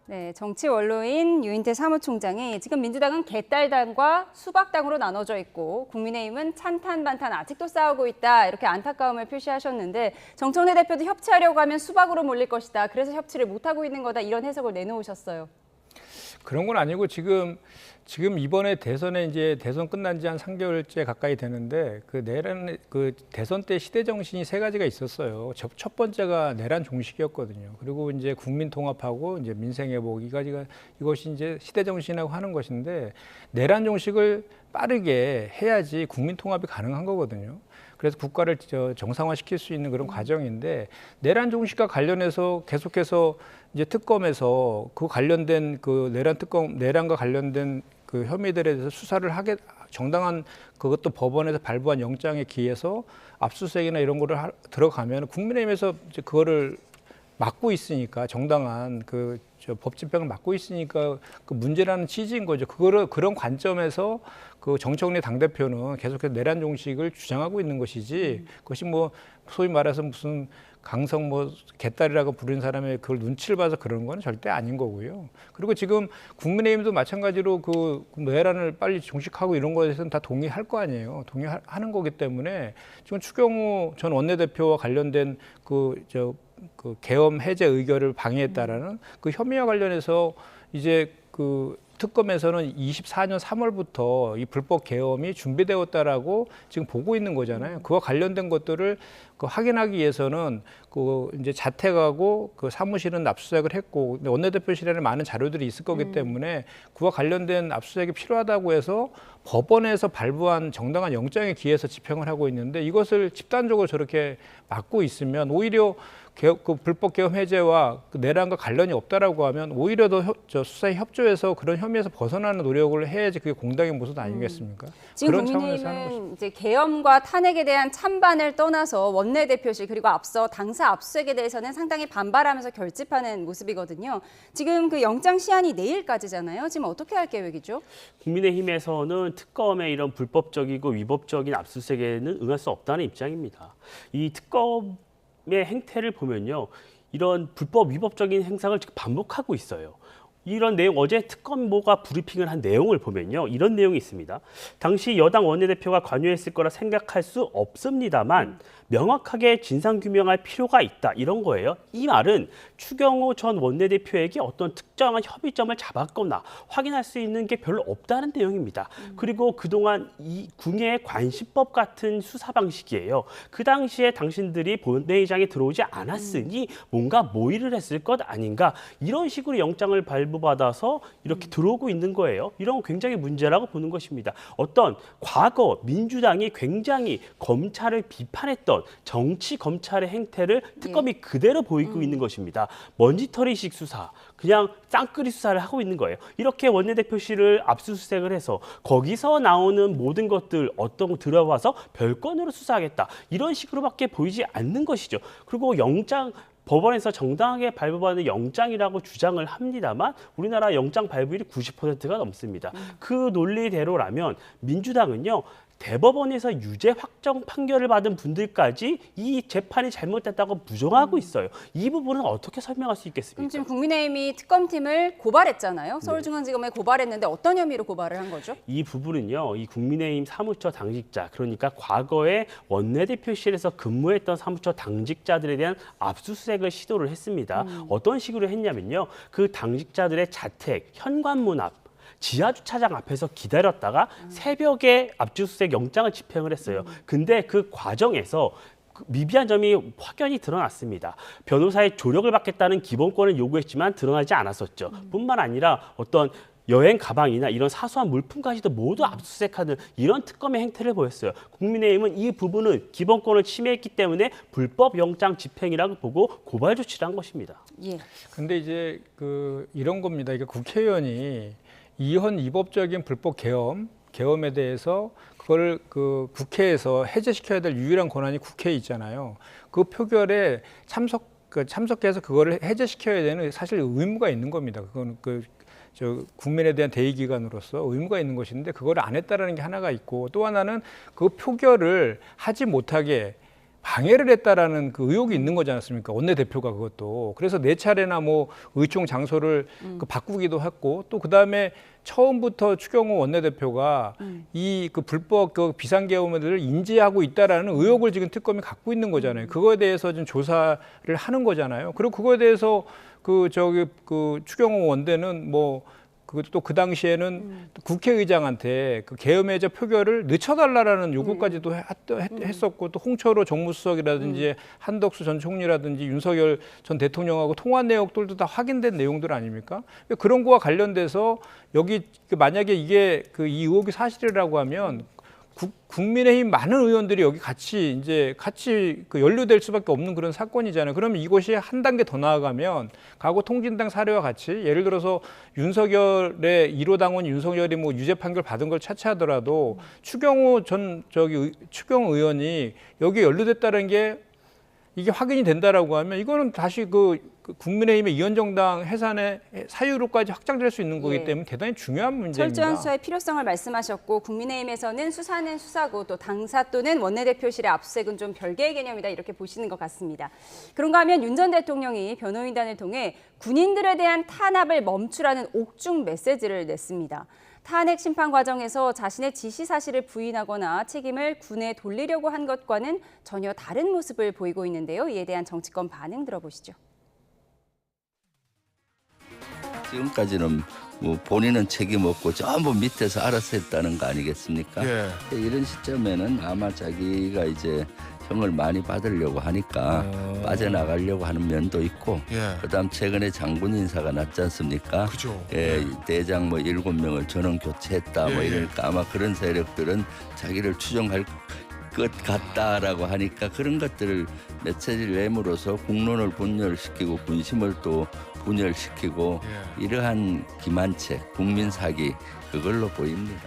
S1: 네, 정치 원로인 유인태 사무총장이 지금 민주당은 개딸당과 수박당으로 나눠져 있고 국민의힘은 찬탄 반탄 아직도 싸우고 있다 이렇게 안타까움을 표시하셨는데 정청래 대표도 협치하려고 하면 수박으로 몰릴 것이다. 그래서 협치를 못하고 있는 거다 이런 해석을 내놓으셨어요.
S21: 그런 건 아니고 지금 이번에 대선에 이제 대선 끝난 지 한 3개월째 가까이 되는데 그 대선 때 시대 정신이 세 가지가 있었어요. 첫 번째가 내란 종식이었거든요. 그리고 이제 국민 통합하고 이제 민생 회복 이것이 이제 시대 정신이라고 하는 것인데 내란 종식을 빠르게 해야지 국민 통합이 가능한 거거든요. 그래서 국가를 정상화시킬 수 있는 그런 과정인데 내란 종식과 관련해서 계속해서 이제 특검에서 그 관련된 그 내란과 관련된 그 혐의들에 대해서 수사를 정당한 그것도 법원에서 발부한 영장에 기해서 압수수색이나 이런 거를 들어가면 국민의힘에서 이제 그거를 막고 있으니까 정당한 법 집행을 막고 있으니까 그 문제라는 취지인 거죠. 그런 관점에서 그 정청래 당대표는 계속해서 내란 종식을 주장하고 있는 것이지 그것이 뭐 소위 말해서 무슨 강성 뭐 개딸이라고 부르는 사람의 그걸 눈치를 봐서 그러는 건 절대 아닌 거고요. 그리고 지금 국민의힘도 마찬가지로 그 내란을 빨리 종식하고 이런 거에 대해서는 다 동의할 거 아니에요. 동의하는 거기 때문에 지금 추경호 전 원내대표와 관련된 그 계엄 해제 의결을 방해했다라는 그 혐의와 관련해서 이제 그 특검에서는 24년 3월부터 이 불법 계엄이 준비되었다라고 지금 보고 있는 거잖아요. 그와 관련된 것들을 확인하기 위해서는 그 이제 자택하고 그 사무실은 압수수색을 했고, 근데 원내대표실에는 많은 자료들이 있을 거기 때문에 그와 관련된 압수수색이 필요하다고 해서 법원에서 발부한 정당한 영장에 기해서 집행을 하고 있는데, 이것을 집단적으로 저렇게 막고 있으면 오히려 그 불법 계엄 해제와 그 내란과 관련이 없다라고 하면 오히려 더 수사에 협조해서 그런 혐의에서 벗어나는 노력을 해야지 그게 공당의 모습 아니겠습니까?
S1: 지금
S21: 그런 차원에서 하는
S1: 국민의힘은 이제 계엄과 탄핵에 대한 찬반을 떠나서 원내대표실 그리고 앞서 당사 압수수색에 대해서는 상당히 반발하면서 결집하는 모습이거든요. 지금 그 영장 시한이 내일까지잖아요. 지금 어떻게 할 계획이죠?
S4: 국민의힘에서는 특검의 이런 불법적이고 위법적인 압수수색에는 응할 수 없다는 입장입니다. 이 특검의 행태를 보면요, 이런 불법 위법적인 행상을 지금 반복하고 있어요. 이런 내용, 어제 특검보가 브리핑을 한 내용을 보면요, 이런 내용이 있습니다. 당시 여당 원내대표가 관여했을 거라 생각할 수 없습니다만 명확하게 진상규명할 필요가 있다, 이런 거예요. 이 말은 추경호 전 원내대표에게 어떤 특정한 협의점을 잡았거나 확인할 수 있는 게 별로 없다는 내용입니다. 그리고 그동안 이 궁예 관시법 같은 수사 방식이에요. 그 당시에 당신들이 본회의장에 들어오지 않았으니 뭔가 모의를 했을 것 아닌가, 이런 식으로 영장을 발부받아서 이렇게 들어오고 있는 거예요. 이런 건 굉장히 문제라고 보는 것입니다. 어떤 과거 민주당이 굉장히 검찰을 비판했던 정치 검찰의 행태를 특검이 그대로 보이고 있는 것입니다. 먼지털이식 수사, 그냥 쌍끌이 수사를 하고 있는 거예요. 이렇게 원내대표실을 압수수색을 해서 거기서 나오는 모든 것들 어떤 거 들어와서 별건으로 수사하겠다, 이런 식으로밖에 보이지 않는 것이죠. 그리고 영장, 법원에서 정당하게 발부받는 영장이라고 주장을 합니다만 우리나라 영장 발부율이 90%가 넘습니다. 그 논리대로라면 민주당은요, 대법원에서 유죄 확정 판결을 받은 분들까지 이 재판이 잘못됐다고 부정하고 있어요. 이 부분은 어떻게 설명할 수 있겠습니까?
S1: 지금 국민의힘이 특검팀을 고발했잖아요. 서울중앙지검에 고발했는데 어떤 혐의로 고발을 한 거죠?
S4: 이 부분은요, 이 국민의힘 사무처 당직자, 그러니까 과거에 원내대표실에서 근무했던 사무처 당직자들에 대한 압수수색을 시도를 했습니다. 어떤 식으로 했냐면요, 그 당직자들의 자택, 현관문 앞, 지하주차장 앞에서 기다렸다가 새벽에 압수수색 영장을 집행을 했어요. 근데 그 과정에서 미비한 점이 확연히 드러났습니다. 변호사의 조력을 받겠다는 기본권을 요구했지만 드러나지 않았었죠. 뿐만 아니라 어떤 여행 가방이나 이런 사소한 물품까지도 모두 압수수색하는 이런 특검의 행태를 보였어요. 국민의힘은 이 부분은 기본권을 침해했기 때문에 불법 영장 집행이라고 보고 고발 조치를 한 것입니다.
S1: 예.
S21: 근데 이제 이런 겁니다. 이게 국회의원이 이혼 이법적인 불법 계엄에 대해서 그걸 국회에서 해제시켜야 될 유일한 권한이 국회에 있잖아요. 그 표결에 참석해서 그거를 해제시켜야 되는 사실 의무가 있는 겁니다. 그건 국민에 대한 대의기관으로서 의무가 있는 것인데 그걸 안 했다라는 게 하나가 있고, 또 하나는 그 표결을 하지 못하게 방해를 했다라는 그 의혹이 있는 거지 않습니까? 원내대표가 그것도. 그래서 4차례나 뭐 의총 장소를 바꾸기도 했고, 또 그다음에 처음부터 추경호 원내대표가 이 불법 비상계엄을 인지하고 있다라는 의혹을 지금 특검이 갖고 있는 거잖아요. 그거에 대해서 지금 조사를 하는 거잖아요. 그리고 그거에 대해서 추경호 원대는 또 그 당시에는 국회의장한테 계엄 해제 표결을 늦춰달라라는 요구까지도 했었고, 또 홍철호 정무수석이라든지 한덕수 전 총리라든지 윤석열 전 대통령하고 통화한 내용들도 다 확인된 내용들 아닙니까? 그런 거와 관련돼서 여기 만약에 이게 이 의혹이 사실이라고 하면 국민의힘 많은 의원들이 여기 같이 연루될 수밖에 없는 그런 사건이잖아요. 그러면 이것이 한 단계 더 나아가면 과거 통진당 사례와 같이 예를 들어서 윤석열의 1호 당원 윤석열이 유죄 판결 받은 걸 차치하더라도 추경호 의원이 여기 연루됐다는 게 이게 확인이 된다라고 하면 이거는 다시 그 국민의힘의 이원정당 해산의 사유로까지 확장될 수 있는 거기 때문에 대단히 중요한 문제입니다.
S1: 철저한 수사의 필요성을 말씀하셨고 국민의힘에서는 수사는 수사고 또 당사 또는 원내대표실의 압수수색은 좀 별개의 개념이다 이렇게 보시는 것 같습니다. 그런가 하면 윤 전 대통령이 변호인단을 통해 군인들에 대한 탄압을 멈추라는 옥중 메시지를 냈습니다. 탄핵 심판 과정에서 자신의 지시 사실을 부인하거나 책임을 군에 돌리려고 한 것과는 전혀 다른 모습을 보이고 있는데요. 이에 대한 정치권 반응 들어보시죠.
S22: 지금까지는 뭐 본인은 책임 없고 전부 밑에서 알아서 했다는 거 아니겠습니까?
S3: 예.
S22: 이런 시점에는 아마 자기가 이제 형을 많이 받으려고 하니까 빠져나가려고 하는 면도 있고
S3: 예.
S22: 그다음 최근에 장군 인사가 났지 않습니까?
S3: 그죠.
S22: 예, 대장 뭐 7명을 전원 교체했다 뭐
S3: 예, 예.
S22: 이러니까 아마 그런 세력들은 자기를 추종할 것 같다라고 하니까 그런 것들을 메시지를 내므로써 국론을 분열시키고 군심을 또 분열시키고 이러한 기만책, 국민 사기 그걸로 보입니다.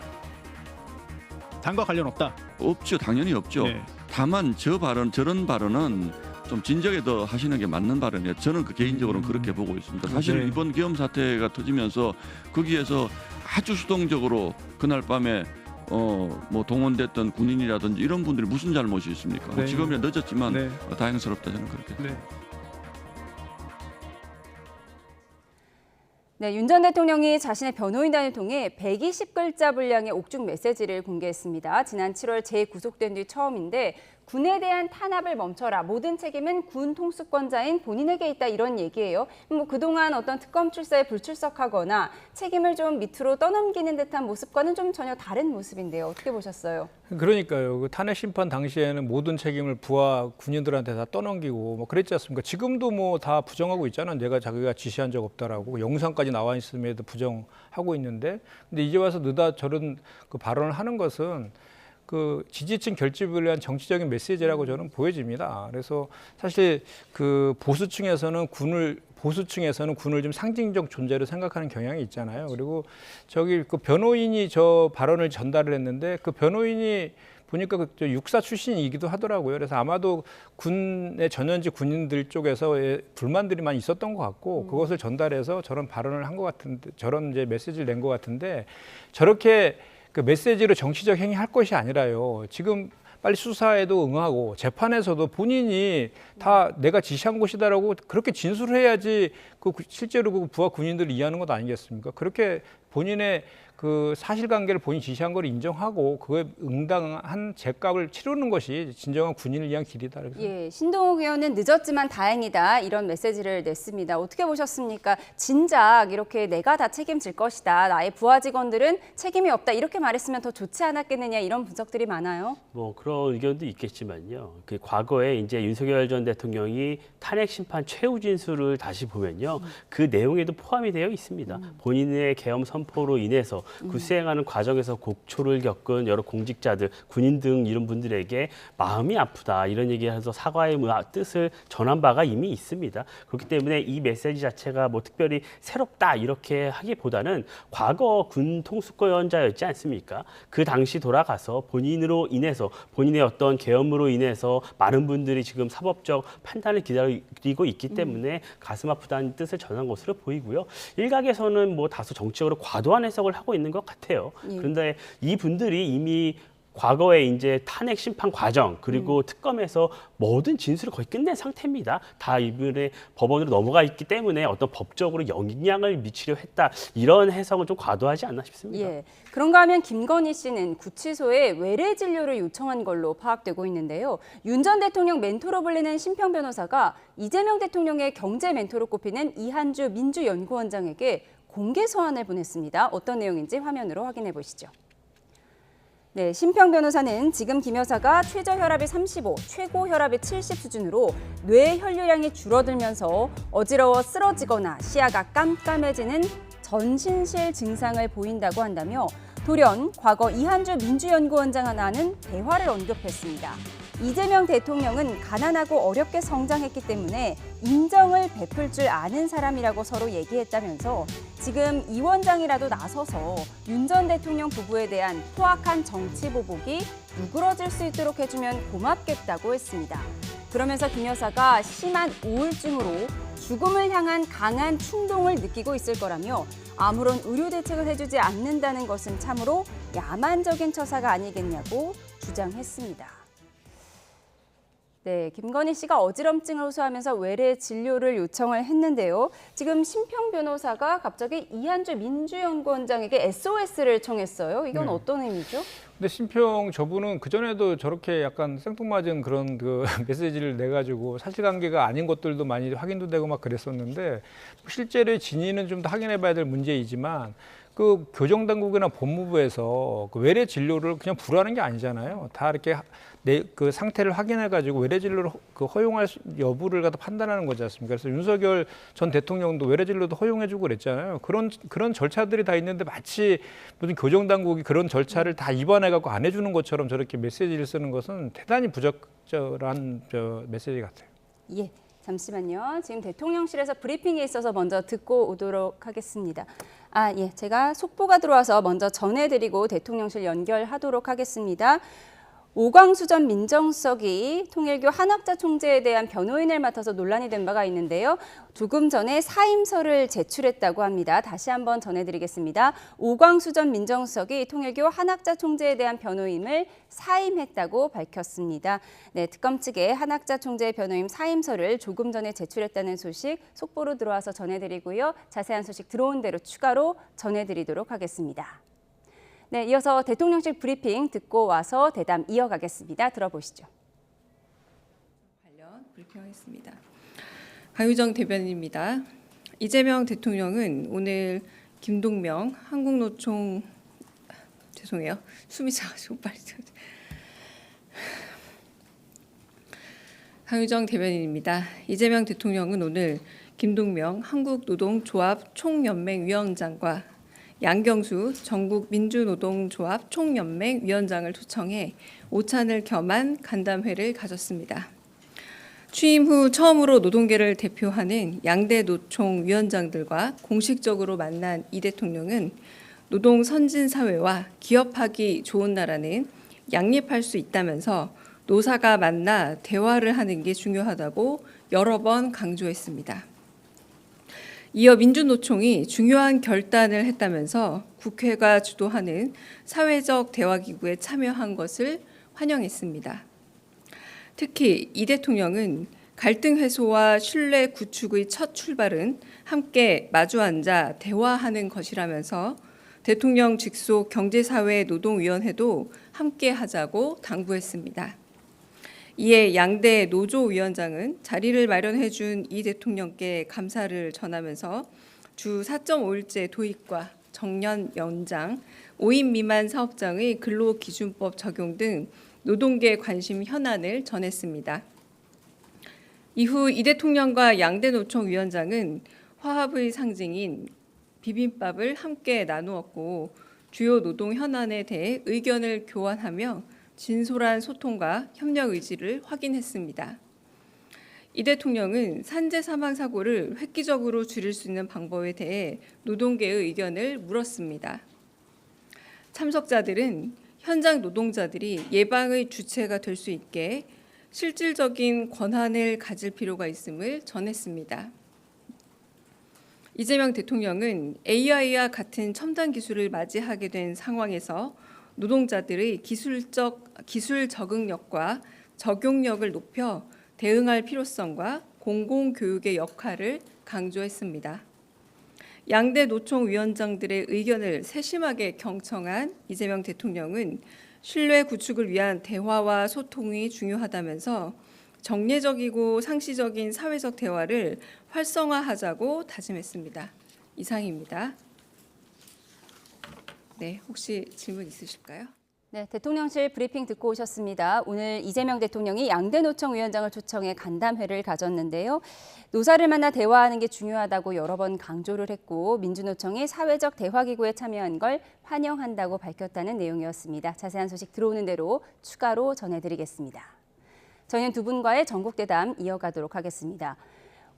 S3: 당과 관련 없다.
S8: 없죠. 당연히 없죠.
S3: 네.
S8: 다만 저런 발언은 좀 진작에 더 하시는 게 맞는 발언이에요. 저는 개인적으로는 그렇게 보고 있습니다. 사실
S3: 네.
S8: 이번 계엄 사태가 터지면서 거기에서 아주 수동적으로 그날 밤에 뭐 동원됐던 군인이라든지 이런 분들이 무슨 잘못이 있습니까?
S3: 네.
S8: 지금이야 늦었지만
S3: 네.
S8: 다행스럽다 저는 그렇게.
S1: 네, 윤 전 대통령이 자신의 변호인단을 통해 120글자 분량의 옥중 메시지를 공개했습니다. 지난 7월 재구속된 뒤 처음인데 군에 대한 탄압을 멈춰라. 모든 책임은 군 통수권자인 본인에게 있다. 이런 얘기예요. 뭐 그동안 어떤 특검 출사에 불출석하거나 책임을 좀 밑으로 떠넘기는 듯한 모습과는 좀 전혀 다른 모습인데요. 어떻게 보셨어요?
S21: 그러니까요. 그 탄핵 심판 당시에는 모든 책임을 부하 군인들한테 다 떠넘기고 뭐 그랬지 않습니까? 지금도 뭐 다 부정하고 있잖아요. 내가 자기가 지시한 적 없다라고 영상까지 나와 있음에도 부정하고 있는데, 근데 이제 와서 느닷 저런 그 발언을 하는 것은 그 지지층 결집을 위한 정치적인 메시지라고 저는 보여집니다. 그래서 사실 그 보수층에서는 군을 좀 상징적 존재로 생각하는 경향이 있잖아요. 그리고 저기 그 변호인이 저 발언을 전달을 했는데 그 변호인이 보니까 그 육사 출신이기도 하더라고요. 그래서 아마도 군의 전현직 군인들 쪽에서 불만들이 많이 있었던 것 같고 그것을 전달해서 저런 발언을 한 것 같은데, 저런 이제 메시지를 낸 것 같은데, 저렇게 그 메시지로 정치적 행위할 것이 아니라요. 지금 빨리 수사에도 응하고 재판에서도 본인이 다 내가 지시한 것이다라고 그렇게 진술을 해야지 그 실제로 그 부하 군인들을 이해하는 것 아니겠습니까? 그렇게 본인의 그 사실관계를 본인이 지시한 걸 인정하고 그거에 응당한 제값을 치르는 것이 진정한 군인을 위한 길이다.
S1: 예, 신동욱 의원은 늦었지만 다행이다 이런 메시지를 냈습니다. 어떻게 보셨습니까? 진작 이렇게 내가 다 책임질 것이다. 나의 부하 직원들은 책임이 없다. 이렇게 말했으면 더 좋지 않았겠느냐 이런 분석들이 많아요.
S4: 뭐 그런 의견도 있겠지만요. 그 과거에 이제 윤석열 전 대통령이 탄핵 심판 최후 진술을 다시 보면요. 그 내용에도 포함이 되어 있습니다. 본인의 계엄 선포로 인해서 그 수행하는 과정에서 곡초를 겪은 여러 공직자들, 군인 등 이런 분들에게 마음이 아프다 이런 얘기해서 사과의 뜻을 전한 바가 이미 있습니다. 그렇기 때문에 이 메시지 자체가 뭐 특별히 새롭다 이렇게 하기보다는 과거 군 통수권자였지 않습니까? 그 당시 돌아가서 본인으로 인해서 본인의 어떤 계엄으로 인해서 많은 분들이 지금 사법적 판단을 기다리고 있기 때문에 가슴 아프다는 뜻을 전한 것으로 보이고요. 일각에서는 뭐 다소 정치적으로 과도한 해석을 하고 있는 것 같아요. 그런데 이 분들이 이미 과거에 이제 탄핵 심판 과정 그리고 특검에서 모든 진술을 거의 끝낸 상태입니다. 다 이번에 법원으로 넘어가 있기 때문에 어떤 법적으로 영향을 미치려 했다 이런 해석은 좀 과도하지 않나 싶습니다.
S1: 예, 그런가 하면 김건희 씨는 구치소에 외래 진료를 요청한 걸로 파악되고 있는데요. 윤 전 대통령 멘토로 불리는 심평 변호사가 이재명 대통령의 경제 멘토로 꼽히는 이한주 민주연구원장에게 공개 서한을 보냈습니다. 어떤 내용인지 화면으로 확인해 보시죠. 네, 심평 변호사는 지금 김 여사가 최저 혈압이 35, 최고 혈압이 70 수준으로 뇌 혈류량이 줄어들면서 어지러워 쓰러지거나 시야가 깜깜해지는 전신실 증상을 보인다고 한다며 돌연 과거 이한주 민주연구원장과는 대화를 언급했습니다. 이재명 대통령은 가난하고 어렵게 성장했기 때문에 인정을 베풀 줄 아는 사람이라고 서로 얘기했다면서 지금 이 원장이라도 나서서 윤 전 대통령 부부에 대한 포악한 정치 보복이 누그러질 수 있도록 해주면 고맙겠다고 했습니다. 그러면서 김 여사가 심한 우울증으로 죽음을 향한 강한 충동을 느끼고 있을 거라며 아무런 의료 대책을 해주지 않는다는 것은 참으로 야만적인 처사가 아니겠냐고 주장했습니다. 네, 김건희 씨가 어지럼증을 호소하면서 외래 진료를 요청을 했는데요. 지금 심평 변호사가 갑자기 이한주 민주연구원장에게 SOS를 청했어요. 이건
S21: 네.
S1: 어떤 의미죠?
S21: 근데 심평 저분은 그전에도 저렇게 약간 생뚱맞은 그런 그 메시지를 내가지고 사실관계가 아닌 것들도 많이 확인도 되고 막 그랬었는데 실제로의 진위는 좀 더 확인해봐야 될 문제이지만 그 교정당국이나 법무부에서 그 외래 진료를 그냥 불허하는 게 아니잖아요. 다 이렇게 그 상태를 확인해가지고 외래 진료를 허용할 여부를 갖다 판단하는 거지 않습니까? 그래서 윤석열 전 대통령도 외래 진료도 허용해주고 그랬잖아요. 그런 절차들이 다 있는데 마치 무슨 교정당국이 그런 절차를 다 위반해갖고 안 해주는 것처럼 저렇게 메시지를 쓰는 것은 대단히 부적절한 메시지 같아요.
S1: 예, 잠시만요. 지금 대통령실에서 브리핑이 있어서 먼저 듣고 오도록 하겠습니다. 예, 제가 속보가 들어와서 먼저 전해드리고 대통령실 연결하도록 하겠습니다. 오광수 전 민정수석이 통일교 한학자 총재에 대한 변호인을 맡아서 논란이 된 바가 있는데요. 조금 전에 사임서를 제출했다고 합니다. 다시 한번 전해드리겠습니다. 오광수 전 민정수석이 통일교 한학자 총재에 대한 변호인을 사임했다고 밝혔습니다. 네, 특검 측에 한학자 총재의 변호인 사임서를 조금 전에 제출했다는 소식 속보로 들어와서 전해드리고요. 자세한 소식 들어온 대로 추가로 전해드리도록 하겠습니다. 네, 이어서 대통령실 브리핑 듣고 와서 대담 이어가겠습니다. 들어보시죠.
S9: 관련 브리핑하겠습니다. 강유정 대변인입니다. 이재명 대통령은 오늘 김동명 한국노총 죄송해요. 숨이 차가지고 빨리 강유정 대변인입니다. 이재명 대통령은 오늘 김동명 한국노동조합 총연맹 위원장과 양경수 전국민주노동조합 총연맹 위원장을 초청해 오찬을 겸한 간담회를 가졌습니다. 취임 후 처음으로 노동계를 대표하는 양대 노총 위원장들과 공식적으로 만난 이 대통령은 노동 선진 사회와 기업하기 좋은 나라는 양립할 수 있다면서 노사가 만나 대화를 하는 게 중요하다고 여러 번 강조했습니다. 이어 민주노총이 중요한 결단을 했다면서 국회가 주도하는 사회적 대화기구에 참여한 것을 환영했습니다. 특히 이 대통령은 갈등 해소와 신뢰 구축의 첫 출발은 함께 마주 앉아 대화하는 것이라면서 대통령 직속 경제사회노동위원회도 함께 하자고 당부했습니다. 이에 양대 노조위원장은 자리를 마련해 준 이 대통령께 감사를 전하면서 주 4.5일제 도입과 정년 연장, 5인 미만 사업장의 근로기준법 적용 등 노동계 관심 현안을 전했습니다. 이후 이 대통령과 양대 노총 위원장은 화합의 상징인 비빔밥을 함께 나누었고 주요 노동 현안에 대해 의견을 교환하며 진솔한 소통과 협력 의지를 확인했습니다. 이 대통령은 산재 사망 사고를 획기적으로 줄일 수 있는 방법에 대해 노동계의 의견을 물었습니다. 참석자들은 현장 노동자들이 예방의 주체가 될 수 있게 실질적인 권한을 가질 필요가 있음을 전했습니다. 이재명 대통령은 AI와 같은 첨단 기술을 맞이하게 된 상황에서 노동자들의 기술 적응력과 적용력을 높여 대응할 필요성과 공공교육의 역할을 강조했습니다. 양대 노총 위원장들의 의견을 세심하게 경청한 이재명 대통령은 신뢰 구축을 위한 대화와 소통이 중요하다면서 정례적이고 상시적인 사회적 대화를 활성화하자고 다짐했습니다. 이상입니다. 네, 혹시 질문 있으실까요?
S1: 네, 대통령실 브리핑 듣고 오셨습니다. 오늘 이재명 대통령이 양대 노총 위원장을 초청해 간담회를 가졌는데요. 노사를 만나 대화하는 게 중요하다고 여러 번 강조를 했고 민주노총이 사회적 대화기구에 참여한 걸 환영한다고 밝혔다는 내용이었습니다. 자세한 소식 들어오는 대로 추가로 전해드리겠습니다. 저희는 두 분과의 전국대담 이어가도록 하겠습니다.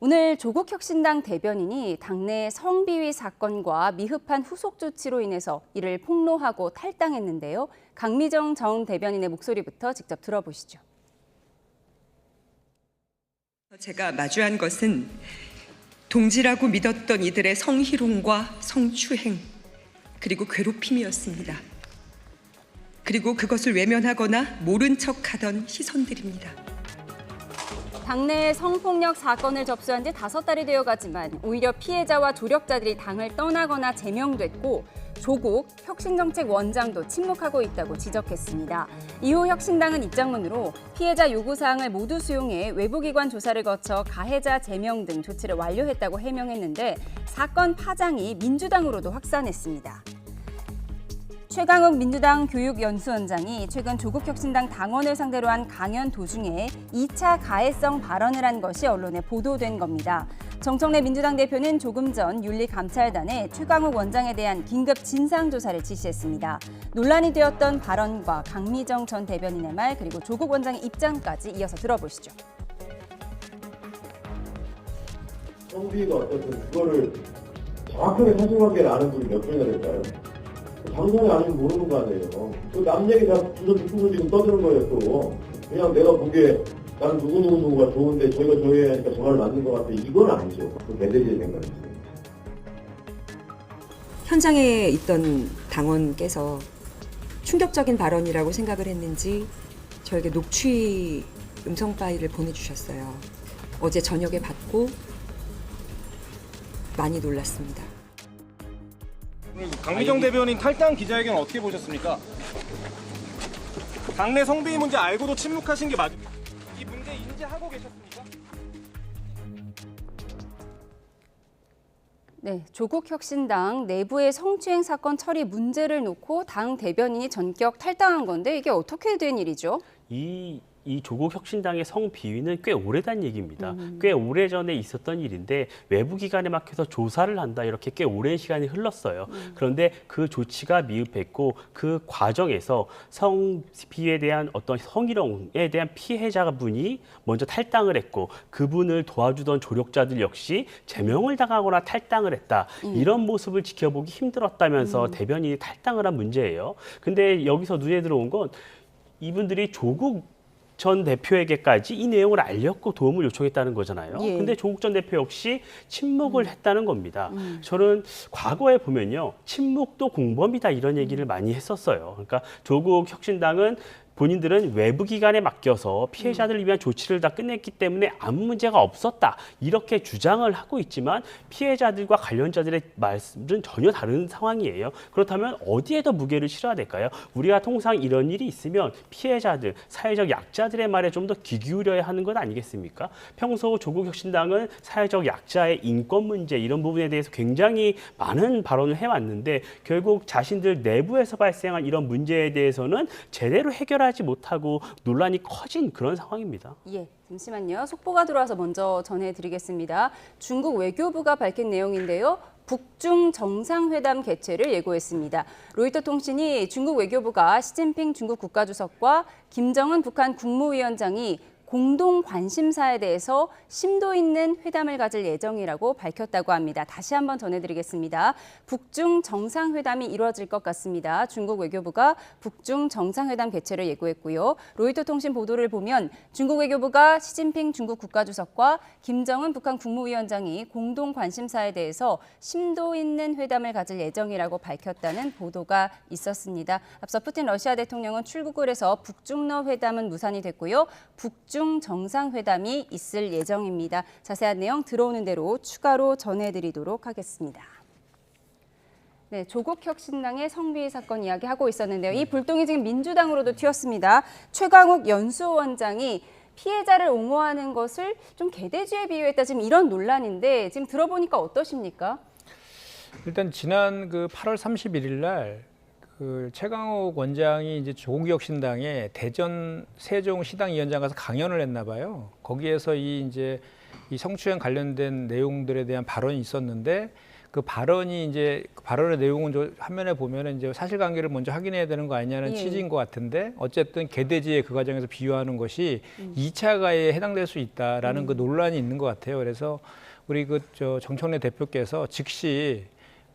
S1: 오늘 조국혁신당 대변인이 당내 성비위 사건과 미흡한 후속 조치로 인해서 이를 폭로하고 탈당했는데요. 강미정 전 대변인의 목소리부터 직접 들어보시죠.
S10: 제가 마주한 것은 동지라고 믿었던 이들의 성희롱과 성추행 그리고 괴롭힘이었습니다. 그리고 그것을 외면하거나 모른 척하던 시선들입니다.
S1: 당내에 성폭력 사건을 접수한 지 5달이 되어가지만 오히려 피해자와 조력자들이 당을 떠나거나 제명됐고 조국 혁신정책원장도 침묵하고 있다고 지적했습니다. 이후 혁신당은 입장문으로 피해자 요구사항을 모두 수용해 외부기관 조사를 거쳐 가해자 제명 등 조치를 완료했다고 해명했는데 사건 파장이 민주당으로도 확산했습니다. 최강욱 민주당 교육연수원장이 최근 조국혁신당 당원을 상대로 한 강연 도중에 2차 가해성 발언을 한 것이 언론에 보도된 겁니다. 정청래 민주당 대표는 조금 전 윤리감찰단에 최강욱 원장에 대한 긴급 진상조사를 지시했습니다. 논란이 되었던 발언과 강미정 전 대변인의 말 그리고 조국 원장의 입장까지 이어서 들어보시죠.
S11: 성비가 어떻든 그거를 정확하게 사실관계를 아는 분이 몇 분이나 될까요? 방송이 아니면 모르는 거 아니에요. 남 얘기 다 주워 듣고 지금 떠드는 거예요, 또. 그냥 내가 보기에 나는 누구가 좋은데 저희가 저희 하니까 정말 맞는 것 같아. 이건 아니죠. 그 메시지의 생각이죠.
S12: 현장에 있던 당원께서 충격적인 발언이라고 생각을 했는지 저에게 녹취 음성 파일을 보내주셨어요. 어제 저녁에 받고 많이 놀랐습니다.
S24: 강미정 대변인 탈당 기자회견 어떻게 보셨습니까? 당내 성비위 문제 알고도 침묵하신 게 맞습니까? 이 문제 인지하고 계셨습니까?
S1: 네, 조국혁신당 내부의 성추행 사건 처리 문제를 놓고 당 대변인이 전격 탈당한 건데 이게 어떻게 된 일이죠?
S4: 이 조국 혁신당의 성비위는 꽤 오래된 얘기입니다. 꽤 오래전에 있었던 일인데 외부기관에 맡겨서 조사를 한다 이렇게 꽤 오랜 시간이 흘렀어요. 그런데 그 조치가 미흡했고 그 과정에서 성비위에 대한 어떤 성희롱에 대한 피해자분이 먼저 탈당을 했고 그분을 도와주던 조력자들 역시 제명을 당하거나 탈당을 했다. 이런 모습을 지켜보기 힘들었다면서 대변인이 탈당을 한 문제예요. 근데 여기서 눈에 들어온 건 이분들이 조국 전 대표에게까지 이 내용을 알렸고 도움을 요청했다는 거잖아요. 근데 조국 전 대표 역시 침묵을 했다는 겁니다. 저는 과거에 보면요. 침묵도 공범이다 이런 얘기를 많이 했었어요. 그러니까 조국 혁신당은 본인들은 외부기관에 맡겨서 피해자들을 위한 조치를 다 끝냈기 때문에 아무 문제가 없었다. 이렇게 주장을 하고 있지만 피해자들과 관련자들의 말씀은 전혀 다른 상황이에요. 그렇다면 어디에 더 무게를 실어야 될까요? 우리가 통상 이런 일이 있으면 피해자들, 사회적 약자들의 말에 좀 더 귀 기울여야 하는 것 아니겠습니까? 평소 조국혁신당은 사회적 약자의 인권 문제 이런 부분에 대해서 굉장히 많은 발언을 해왔는데 결국 자신들 내부에서 발생한 이런 문제에 대해서는 제대로 해결하지 못하고 논란이 커진 그런 상황입니다.
S1: 예, 잠시만요. 속보가 들어와서 먼저 전해드리겠습니다. 중국 외교부가 밝힌 내용인데요. 북중 정상회담 개최를 예고했습니다. 로이터 통신이 중국 외교부가 시진핑 중국 국가주석과 김정은 북한 국무위원장이 공동 관심사에 대해서 심도 있는 회담을 가질 예정이라고 밝혔다고 합니다. 다시 한번 전해드리겠습니다. 북중 정상회담이 이루어질 것 같습니다. 중국 외교부가 북중 정상회담 개최를 예고했고요. 로이터 통신 보도를 보면 중국 외교부가 시진핑 중국 국가주석과 김정은 북한 국무위원장이 공동 관심사에 대해서 심도 있는 회담을 가질 예정이라고 밝혔다는 보도가 있었습니다. 앞서 푸틴 러시아 대통령은 출국을 해서 북중러 회담은 무산이 됐고요. 북중 정상회담이 있을 예정입니다. 자세한 내용 들어오는 대로 추가로 전해드리도록 하겠습니다. 네, 조국혁신당의 성비위 사건 이야기하고 있었는데요. 이 불똥이 지금 민주당으로도 튀었습니다. 최강욱 연수원장이 피해자를 옹호하는 것을 좀 개돼지에 비유했다. 지금 이런 논란인데 지금 들어보니까 어떠십니까?
S21: 일단 지난 그 8월 31일 날 그 최강욱 원장이 이제 조국혁신당의 대전 세종시당위원장 가서 강연을 했나 봐요. 거기에서 이 성추행 관련된 내용들에 대한 발언이 있었는데 그 발언이 이제 발언의 내용은 화면에 보면은 이제 사실관계를 먼저 확인해야 되는 거 아니냐는 취지인 것 같은데 어쨌든 개돼지의 그 과정에서 비유하는 것이 2차 가해에 해당될 수 있다라는 그 논란이 있는 것 같아요. 그래서 우리 정청래 대표께서 즉시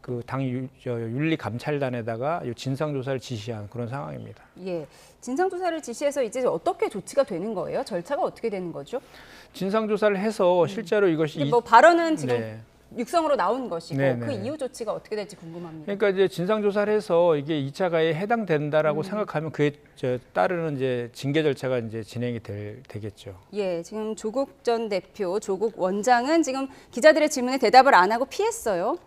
S21: 그 당 윤리감찰단에다가 진상조사를 지시한 그런 상황입니다.
S1: 예, 진상조사를 지시해서 이제 어떻게 조치가 되는 거예요? 절차가 어떻게 되는 거죠?
S21: 진상조사를 해서 실제로 이것이
S1: 뭐 발언은 지금
S21: 네.
S1: 육성으로 나온 것이고
S21: 네네.
S1: 그 이후 조치가 어떻게 될지 궁금합니다.
S21: 그러니까 이제 진상조사를 해서 이게 2차 가해에 해당된다라고 생각하면 그에 따르는 이제 징계 절차가 이제 진행이 되겠죠.
S1: 예, 지금 조국 전 대표, 조국 원장은 지금 기자들의 질문에 대답을 안 하고 피했어요.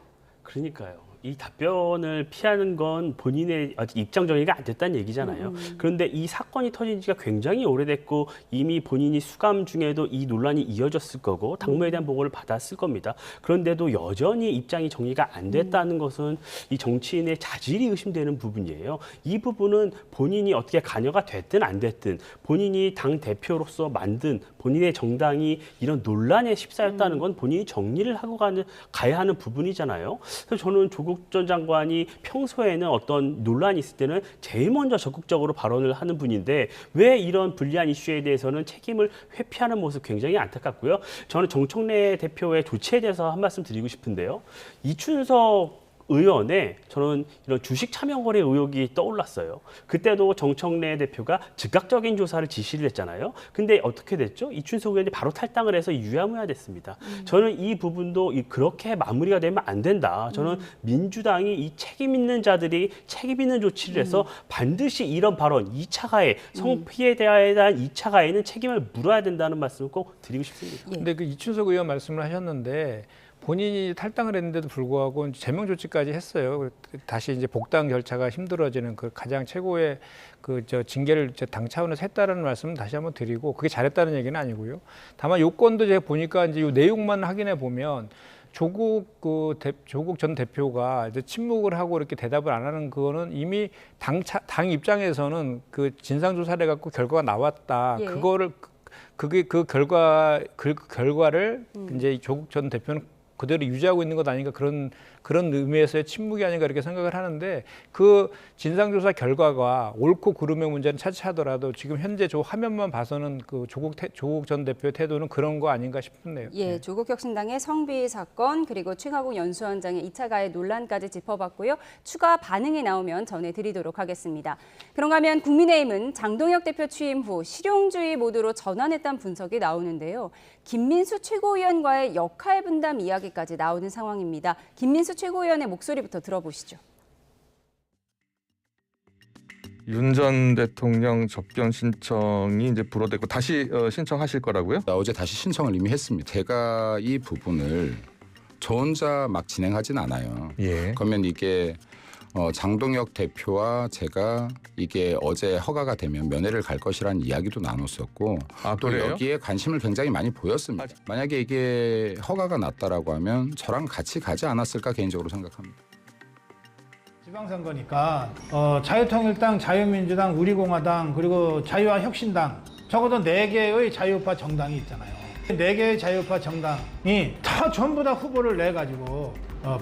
S4: 그러니까요. 이 답변을 피하는 건 본인의 아직 입장 정리가 안 됐다는 얘기잖아요. 그런데 이 사건이 터진 지가 굉장히 오래됐고 이미 본인이 수감 중에도 이 논란이 이어졌을 거고 당무에 대한 보고를 받았을 겁니다. 그런데도 여전히 입장이 정리가 안 됐다는 것은 이 정치인의 자질이 의심되는 부분이에요. 이 부분은 본인이 어떻게 관여가 됐든 안 됐든 본인이 당 대표로서 만든 본인의 정당이 이런 논란에 휩싸였다는 건 본인이 정리를 하고 가야 하는 부분이잖아요. 그래서 저는 조국 전 장관이 평소에는 어떤 논란이 있을 때는 제일 먼저 적극적으로 발언을 하는 분인데 왜 이런 불리한 이슈에 대해서는 책임을 회피하는 모습 굉장히 안타깝고요. 저는 정청래 대표의 조치에 대해서 한 말씀 드리고 싶은데요. 이춘석 의원의 저는 이런 주식 차명 거래 의혹이 떠올랐어요. 그때도 정청래 대표가 즉각적인 조사를 지시를 했잖아요. 근데 어떻게 됐죠? 이춘석 의원이 바로 탈당을 해서 유야무야 됐습니다. 저는 이 부분도 그렇게 마무리가 되면 안 된다. 저는 민주당이 이 책임 있는 자들이 책임 있는 조치를 해서 반드시 이런 발언, 2차 가해, 성피해에 대한 2차 가해는 책임을 물어야 된다는 말씀을 꼭 드리고 싶습니다.
S21: 근데 그 이춘석 의원 말씀을 하셨는데 본인이 탈당을 했는데도 불구하고 제명 조치까지 했어요. 다시 이제 복당 절차가 힘들어지는 그 가장 최고의 징계를 당 차원에서 했다라는 말씀을 다시 한번 드리고 그게 잘했다는 얘기는 아니고요. 다만 요건도 제가 보니까 이제 이 내용만 확인해 보면 조국 전 대표가 이제 침묵을 하고 이렇게 대답을 안 하는 그거는 이미 당 입장에서는 그 진상조사를 해갖고 결과가 나왔다.
S1: 예.
S21: 그 결과를 이제 조국 전 대표는 그대로 유지하고 있는 것 아닌가 그런 의미에서의 침묵이 아닌가 이렇게 생각을 하는데 그 진상조사 결과가 옳고 그름의 문제는 차치하더라도 지금 현재 저 화면만 봐서는 그 조국 전 대표의 태도는 그런 거 아닌가 싶네요.
S1: 예, 조국 혁신당의 성비 사건 그리고 최강욱 연수원장의 2차 가해 논란까지 짚어봤고요. 추가 반응이 나오면 전해드리도록 하겠습니다. 그런가 하면 국민의힘은 장동혁 대표 취임 후 실용주의 모드로 전환했다는 분석이 나오는데요. 김민수 최고위원과의 역할 분담 이야기까지 나오는 상황입니다. 김민수 최고위원의 목소리부터 들어보시죠.
S2: 윤 전 대통령 접견 신청이 이제 불어대고 다시 신청하실 거라고요?
S13: 어제 다시 신청을 이미 했습니다. 제가 이 부분을 저 혼자 막 진행하진 않아요.
S2: 예.
S13: 그러면 이게 장동혁 대표와 제가 이게 어제 허가가 되면 면회를 갈 것이라는 이야기도 나눴었고 또
S2: 그래요?
S13: 여기에 관심을 굉장히 많이 보였습니다. 만약에 이게 허가가 났다라고 하면 저랑 같이 가지 않았을까 개인적으로 생각합니다.
S15: 지방선거니까 자유통일당, 자유민주당, 우리공화당 그리고 자유화혁신당 적어도 4개의 자유우파 정당이 있잖아요. 4개의 자유우파 정당이 다 전부 다 후보를 내가지고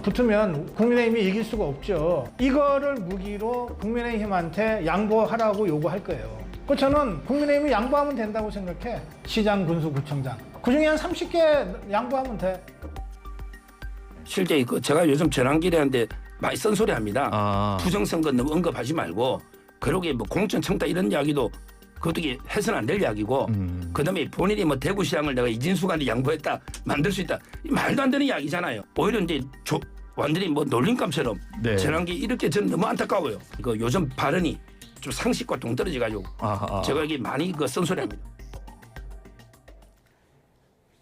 S15: 붙으면 국민의힘이 이길 수가 없죠. 이거를 무기로 국민의힘한테 양보하라고 요구할 거예요. 저는 국민의힘이 양보하면 된다고 생각해. 시장, 군수, 구청장. 그중에 한 30개 양보하면 돼.
S16: 실제 제가 요즘 전환기래한테 많이 쓴소리합니다. 부정선거 너무 언급하지 말고 그러게 뭐 공천 청탁 이런 이야기도 그것도 해서는 안 될 이야기고 그다음에 본인이 뭐 대구시장을 내가 이진수한테 양보했다 만들 수 있다 말도 안 되는 이야기잖아요. 오히려 이제 완전히 뭐 놀림감처럼 전환기 이렇게 저는 너무 안타까워요. 이거 요즘 발언이 좀 상식과 동떨어져 가지고 제가 이게 많이 쓴소리합니다.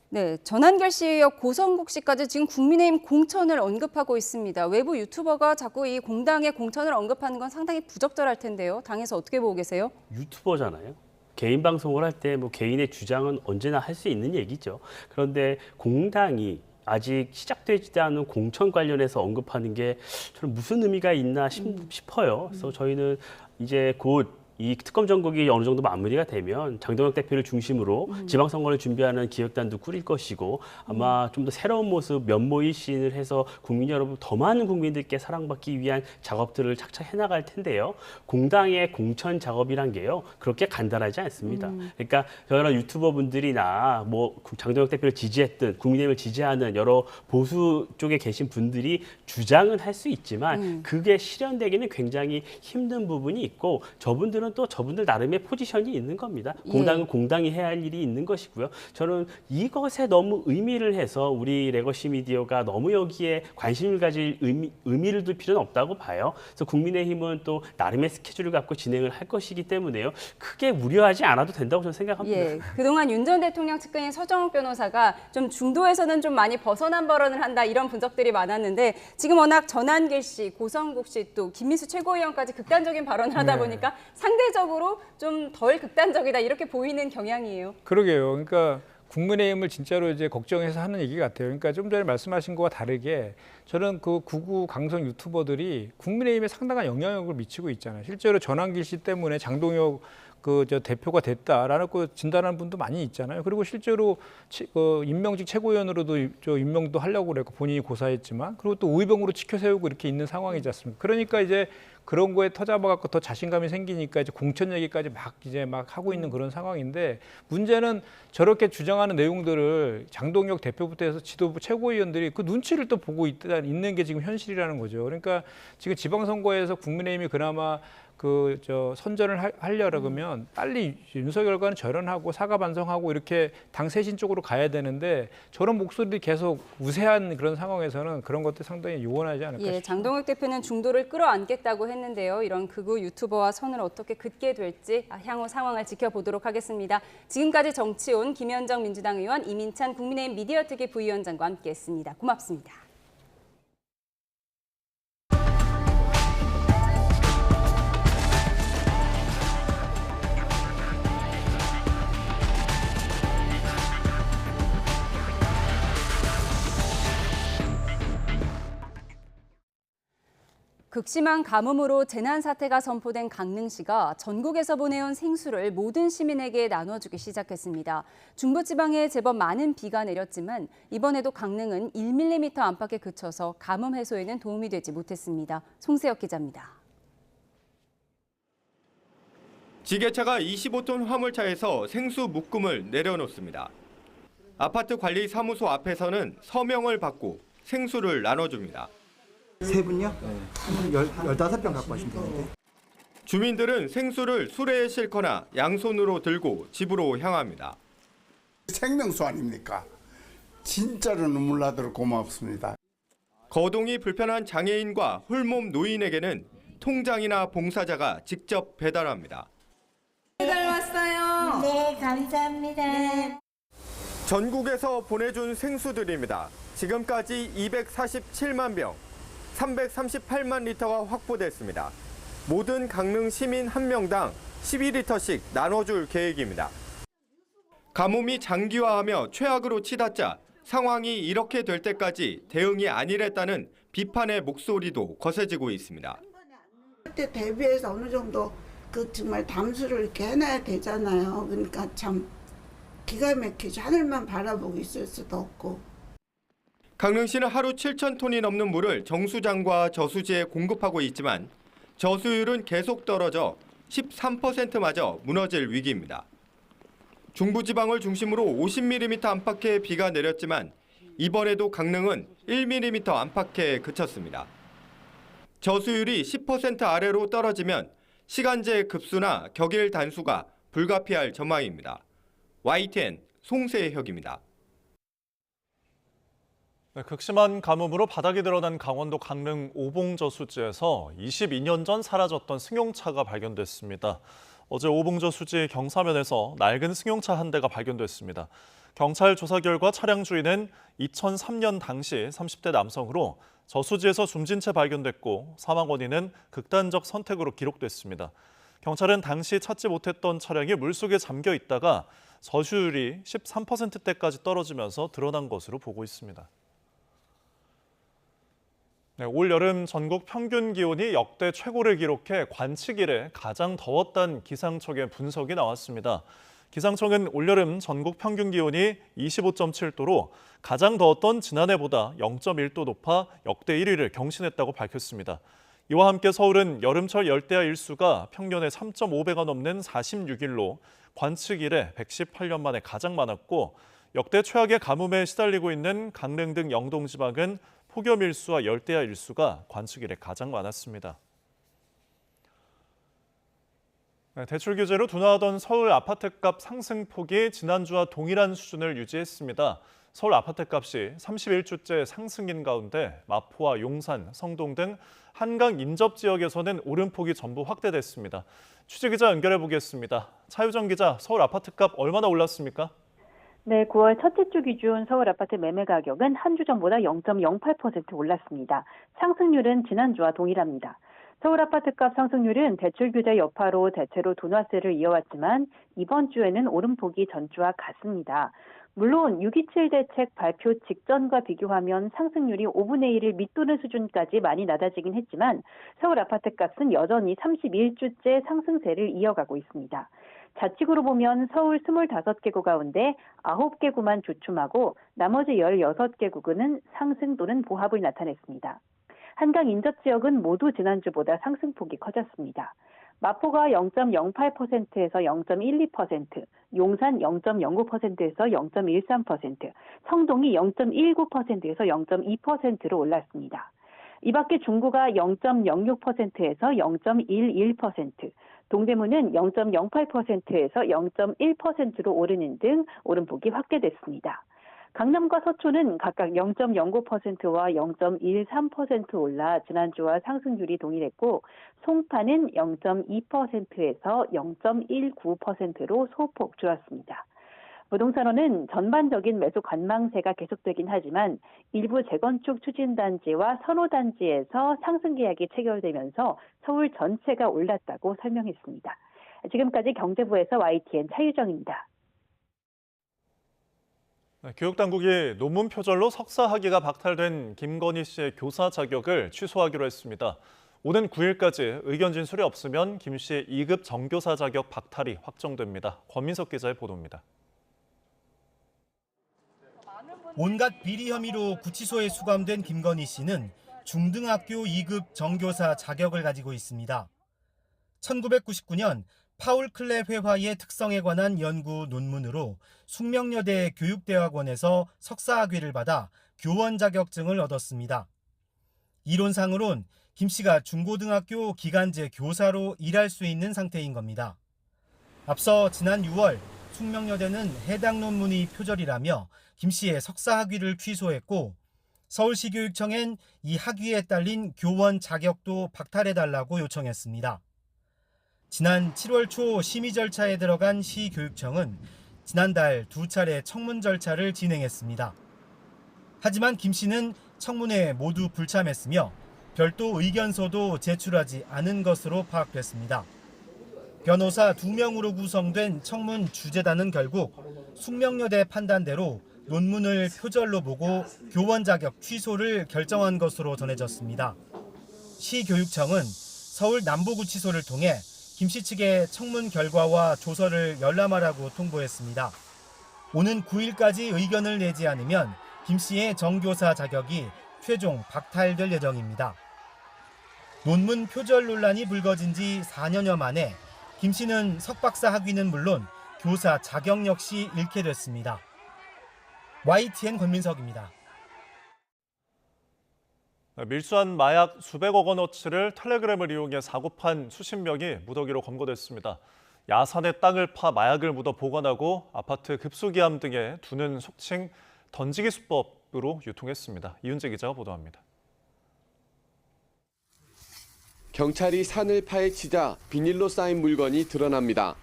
S1: 네, 전한결 씨에 이어 고성국 씨까지 지금 국민의힘 공천을 언급하고 있습니다. 외부 유튜버가 자꾸 이 공당의 공천을 언급하는 건 상당히 부적절할 텐데요. 당에서 어떻게 보고 계세요?
S4: 유튜버잖아요. 개인 방송을 할 때 뭐 개인의 주장은 언제나 할 수 있는 얘기죠. 그런데 공당이 아직 시작되지 않은 공천 관련해서 언급하는 게 저는 무슨 의미가 있나 싶어요. 그래서 저희는 이제 곧 이 특검 전국이 어느 정도 마무리가 되면 장동혁 대표를 중심으로 지방선거를 준비하는 기획단도 꾸릴 것이고 아마 좀 더 새로운 모습, 면모의 시인을 해서 국민 여러분, 더 많은 국민들께 사랑받기 위한 작업들을 착착 해나갈 텐데요. 공당의 공천 작업이란 게요, 그렇게 간단하지 않습니다. 그러니까 여러 유튜버분들이나 뭐 장동혁 대표를 지지했든 국민의힘을 지지하는 여러 보수 쪽에 계신 분들이 주장은 할 수 있지만 그게 실현되기는 굉장히 힘든 부분이 있고 저분들은 또 저분들 나름의 포지션이 있는 겁니다. 공당은 공당이 해야 할 일이 있는 것이고요. 저는 이것에 너무 의미를 해서 우리 레거시 미디어가 너무 여기에 관심을 가질 의미를 둘 필요는 없다고 봐요. 그래서 국민의힘은 또 나름의 스케줄을 갖고 진행을 할 것이기 때문에요. 크게 우려하지 않아도 된다고 저는 생각합니다.
S1: 예, 그동안 윤 전 대통령 측근인 서정욱 변호사가 좀 중도에서는 좀 많이 벗어난 발언을 한다 이런 분석들이 많았는데 지금 워낙 전한길 씨, 고성국 씨 또 김민수 최고위원까지 극단적인 발언을 하다 보니까 상대적으로 좀 덜 극단적이다 이렇게 보이는 경향이에요.
S21: 그러게요. 그러니까 국민의힘을 진짜로 이제 걱정해서 하는 얘기 같아요. 그러니까 좀 전에 말씀하신 거와 다르게 저는 그 구구 강성 유튜버들이 국민의힘에 상당한 영향력을 미치고 있잖아요. 실제로 전한길 씨 때문에 장동혁 대표가 됐다라는 거 진단하는 분도 많이 있잖아요. 그리고 실제로 임명직 최고위원으로도 임명도 하려고 그랬고 본인이 고사했지만 그리고 또 의병으로 지켜 세우고 이렇게 있는 상황이지 않습니까? 그러니까 이제 그런 거에 터잡아갖고 더 자신감이 생기니까 이제 공천 얘기까지 막 하고 있는 그런 상황인데 문제는 저렇게 주장하는 내용들을 장동혁 대표부터 해서 지도부 최고위원들이 그 눈치를 또 보고 있는 게 지금 현실이라는 거죠. 그러니까 지금 지방선거에서 국민의힘이 그나마 선전을 하려고 그러면 빨리 윤석열과는 절연하고 사과 반성하고 이렇게 당 쇄신 쪽으로 가야 되는데 저런 목소리들이 계속 우세한 그런 상황에서는 그런 것도 상당히 요원하지 않을까 싶습니다.
S1: 장동혁 대표는 중도를 끌어안겠다고 했는데요. 이런 극우 유튜버와 선을 어떻게 긋게 될지 향후 상황을 지켜보도록 하겠습니다. 지금까지 정치온 김현정 민주당 의원, 이민찬 국민의힘 미디어특위 부위원장과 함께했습니다. 고맙습니다. 극심한 가뭄으로 재난 사태가 선포된 강릉시가 전국에서 보내온 생수를 모든 시민에게 나눠주기 시작했습니다. 중부지방에 제법 많은 비가 내렸지만 이번에도 강릉은 1mm 안팎에 그쳐서 가뭄 해소에는 도움이 되지 못했습니다. 송세혁 기자입니다.
S24: 지게차가 25톤 화물차에서 생수 묶음을 내려놓습니다. 아파트 관리 사무소 앞에서는 서명을 받고 생수를 나눠줍니다.
S6: 세 분요? 네. 15병 갖고 가시면 되는데.
S24: 주민들은 생수를 수레에 싣거나 양손으로 들고 집으로 향합니다.
S7: 생명수 아닙니까? 진짜로 눈물 나도록 고맙습니다.
S24: 거동이 불편한 장애인과 홀몸 노인에게는 통장이나 봉사자가 직접 배달합니다.
S14: 배달 왔어요. 네, 감사합니다. 네.
S24: 전국에서 보내준 생수들입니다. 지금까지 247만 병, 338만 리터가 확보됐습니다. 모든 강릉 시민 1명당 12리터씩 나눠줄 계획입니다. 가뭄이 장기화하며 최악으로 치닫자 상황이 이렇게 될 때까지 대응이 아니랬다는 비판의 목소리도 거세지고 있습니다.
S14: 그때 대비해서 어느 정도 정말 담수를 이렇게 해놔야 되잖아요. 그러니까 참 기가 막히죠. 하늘만 바라보고 있을 수도 없고.
S24: 강릉시는 하루 7,000톤이 넘는 물을 정수장과 저수지에 공급하고 있지만 저수율은 계속 떨어져 13%마저 무너질 위기입니다. 중부지방을 중심으로 50mm 안팎의 비가 내렸지만 이번에도 강릉은 1mm 안팎에 그쳤습니다. 저수율이 10% 아래로 떨어지면 시간제 급수나 격일 단수가 불가피할 전망입니다. YTN 송세혁입니다.
S17: 네, 극심한 가뭄으로 바닥이 드러난 강원도 강릉 오봉저수지에서 22년 전 사라졌던 승용차가 발견됐습니다. 어제 오봉저수지 경사면에서 낡은 승용차 한 대가 발견됐습니다. 경찰 조사 결과 차량 주인은 2003년 당시 30대 남성으로 저수지에서 숨진 채 발견됐고 사망 원인은 극단적 선택으로 기록됐습니다. 경찰은 당시 찾지 못했던 차량이 물속에 잠겨 있다가 저수율이 13% 대까지 떨어지면서 드러난 것으로 보고 있습니다. 네, 올 여름 전국 평균 기온이 역대 최고를 기록해 관측 이래 가장 더웠다는 기상청의 분석이 나왔습니다. 기상청은 올여름 전국 평균 기온이 25.7도로 가장 더웠던 지난해보다 0.1도 높아 역대 1위를 경신했다고 밝혔습니다. 이와 함께 서울은 여름철 열대야 일수가 평년의 3.5배가 넘는 46일로 관측 이래 118년 만에 가장 많았고 역대 최악의 가뭄에 시달리고 있는 강릉 등 영동 지방은 폭염 일수와 열대야 일수가 관측 이래 가장 많았습니다. 대출 규제로 둔화하던 서울 아파트값 상승폭이 지난주와 동일한 수준을 유지했습니다. 서울 아파트값이 31주째 상승인 가운데 마포와 용산, 성동 등 한강 인접 지역에서는 오름폭이 전부 확대됐습니다. 취재기자 연결해 보겠습니다. 차유정 기자, 서울 아파트값 얼마나 올랐습니까?
S5: 네, 9월 첫째 주 기준 서울 아파트 매매 가격은 한 주 전보다 0.08% 올랐습니다. 상승률은 지난주와 동일합니다. 서울 아파트값 상승률은 대출 규제 여파로 대체로 둔화세를 이어왔지만 이번 주에는 오름폭이 전주와 같습니다. 물론 6.27 대책 발표 직전과 비교하면 상승률이 5분의 1을 밑도는 수준까지 많이 낮아지긴 했지만 서울 아파트값은 여전히 31주째 상승세를 이어가고 있습니다. 자치구로 보면 서울 25개구 가운데 9개구만 주춤하고 나머지 16개구는 상승 또는 보합을 나타냈습니다. 한강 인접 지역은 모두 지난주보다 상승폭이 커졌습니다. 마포가 0.08%에서 0.12%, 용산 0.09%에서 0.13%, 성동이 0.19%에서 0.2%로 올랐습니다. 이 밖에 중구가 0.06%에서 0.11%, 동대문은 0.08%에서 0.1%로 오르는 등 오름폭이 확대됐습니다. 강남과 서초는 각각 0.09%와 0.13% 올라 지난주와 상승률이 동일했고 송파는 0.2%에서 0.19%로 소폭 줄었습니다. 부동산원은 전반적인 매수 관망세가 계속되긴 하지만 일부 재건축 추진단지와 선호단지에서 상승 계약이 체결되면서 서울 전체가 올랐다고 설명했습니다. 지금까지 경제부에서 YTN 차유정입니다.
S17: 교육당국이 논문 표절로 석사 학위가 박탈된 김건희 씨의 교사 자격을 취소하기로 했습니다. 오는 9일까지 의견 진술이 없으면 김 씨의 2급 정교사 자격 박탈이 확정됩니다. 권민석 기자의 보도입니다.
S18: 온갖 비리 혐의로 구치소에 수감된 김건희 씨는 중등학교 2급 정교사 자격을 가지고 있습니다. 1999년 파울 클레 회화의 특성에 관한 연구 논문으로 숙명여대 교육대학원에서 석사학위를 받아 교원 자격증을 얻었습니다. 이론상으론 김 씨가 중고등학교 기간제 교사로 일할 수 있는 상태인 겁니다. 앞서 지난 6월 숙명여대는 해당 논문이 표절이라며 김 씨의 석사학위를 취소했고 서울시교육청엔 이 학위에 딸린 교원 자격도 박탈해달라고 요청했습니다. 지난 7월 초 심의 절차에 들어간 시교육청은 지난달 2차례 청문 절차를 진행했습니다. 하지만 김 씨는 청문회에 모두 불참했으며 별도 의견서도 제출하지 않은 것으로 파악됐습니다. 변호사 2명으로 구성된 청문 주재단은 결국 숙명여대 판단대로 논문을 표절로 보고 교원 자격 취소를 결정한 것으로 전해졌습니다. 시교육청은 서울 남부구치소를 통해 김 씨 측에 청문 결과와 조서를 열람하라고 통보했습니다. 오는 9일까지 의견을 내지 않으면 김 씨의 정교사 자격이 최종 박탈될 예정입니다. 논문 표절 논란이 불거진 지 4년여 만에 김 씨는 석박사 학위는 물론 교사 자격 역시 잃게 됐습니다. YTN 권민석입니다.
S17: 밀수한 마약 수백억 원어치를 텔레그램을 이용해 사고판 수십 명이 무더기로 검거됐습니다. 야산에 땅을 파 마약을 묻어 보관하고 아파트 급수기함 등에 두는 속칭 던지기 수법으로 유통했습니다. 이윤재 기자가 보도합니다.
S19: 경찰이 산을 파헤치자 비닐로 쌓인 물건이 드러납니다.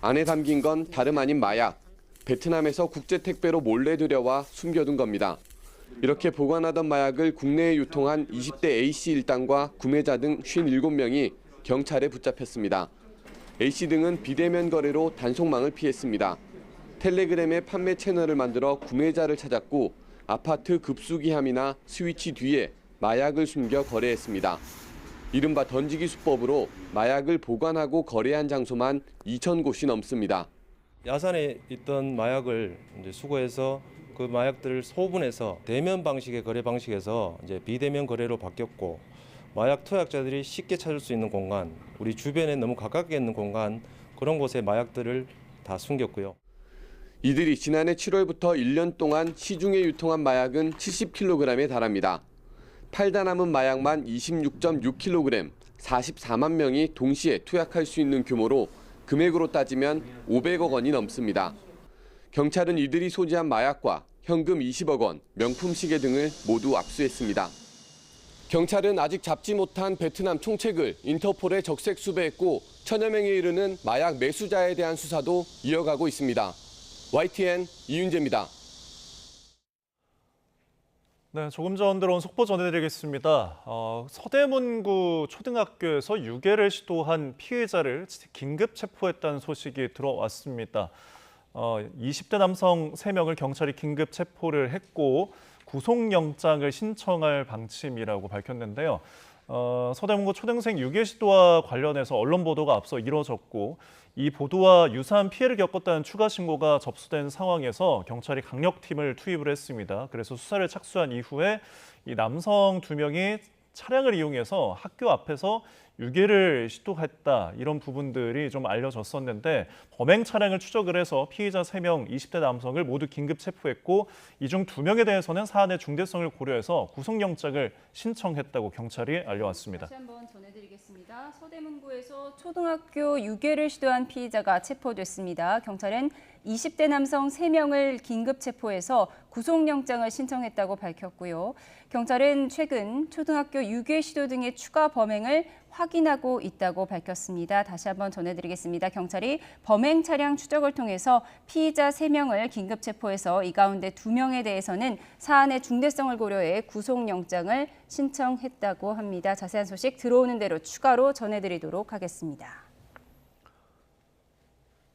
S19: 안에 담긴 건 다름 아닌 마약. 베트남에서 국제 택배로 몰래 들여와 숨겨둔 겁니다. 이렇게 보관하던 마약을 국내에 유통한 20대 A씨 일당과 구매자 등 57명이 경찰에 붙잡혔습니다. A씨 등은 비대면 거래로 단속망을 피했습니다. 텔레그램에 판매 채널을 만들어 구매자를 찾았고 아파트 급수기함이나 스위치 뒤에 마약을 숨겨 거래했습니다. 이른바 던지기 수법으로 마약을 보관하고 거래한 장소만 2,000곳이 넘습니다.
S3: 야산에 있던 마약을 이제 수거해서 그 마약들을 소분해서 대면 방식의 거래 방식에서 이제 비대면 거래로 바뀌었고, 마약 투약자들이 쉽게 찾을 수 있는 공간, 우리 주변에 너무 가깝게 있는 공간, 그런 곳에 마약들을 다 숨겼고요.
S19: 이들이 지난해 7월부터 1년 동안 시중에 유통한 마약은 70kg에 달합니다. 팔다 남은 마약만 26.6kg, 44만 명이 동시에 투약할 수 있는 규모로 금액으로 따지면 500억 원이 넘습니다. 경찰은 이들이 소지한 마약과 현금 20억 원, 명품 시계 등을 모두 압수했습니다. 경찰은 아직 잡지 못한 베트남 총책을 인터폴에 적색 수배했고 천여 명에 이르는 마약 매수자에 대한 수사도 이어가고 있습니다. YTN 이윤재입니다.
S17: 네, 조금 전 들어온 속보 전해드리겠습니다. 서대문구 초등학교에서 유괴를 시도한 피해자를 긴급 체포했다는 소식이 들어왔습니다. 20대 남성 3명을 경찰이 긴급 체포를 했고 구속영장을 신청할 방침이라고 밝혔는데요. 서대문구 초등생 유괴 시도와 관련해서 언론 보도가 앞서 이뤄졌고 이 보도와 유사한 피해를 겪었다는 추가 신고가 접수된 상황에서 경찰이 강력팀을 투입을 했습니다. 그래서 수사를 착수한 이후에 이 남성 2명이 차량을 이용해서 학교 앞에서 유괴를 시도했다, 이런 부분들이 좀 알려졌었는데 범행 차량을 추적을 해서 피의자 3명, 20대 남성을 모두 긴급 체포했고 이 중 2명에 대해서는 사안의 중대성을 고려해서 구속영장을 신청했다고 경찰이 알려왔습니다.
S1: 다시 한번 전해드리겠습니다. 서대문구에서 초등학교 유괴를 시도한 피의자가 체포됐습니다. 경찰은 20대 남성 3명을 긴급 체포해서 구속영장을 신청했다고 밝혔고요. 경찰은 최근 초등학교 유괴 시도 등의 추가 범행을 확인하고 있다고 밝혔습니다. 다시 한번 전해드리겠습니다. 경찰이 범행 차량 추적을 통해서 피의자 3명을 긴급 체포해서 이 가운데 2명에 대해서는 사안의 중대성을 고려해 구속영장을 신청했다고 합니다. 자세한 소식 들어오는 대로 추가로 전해드리도록 하겠습니다.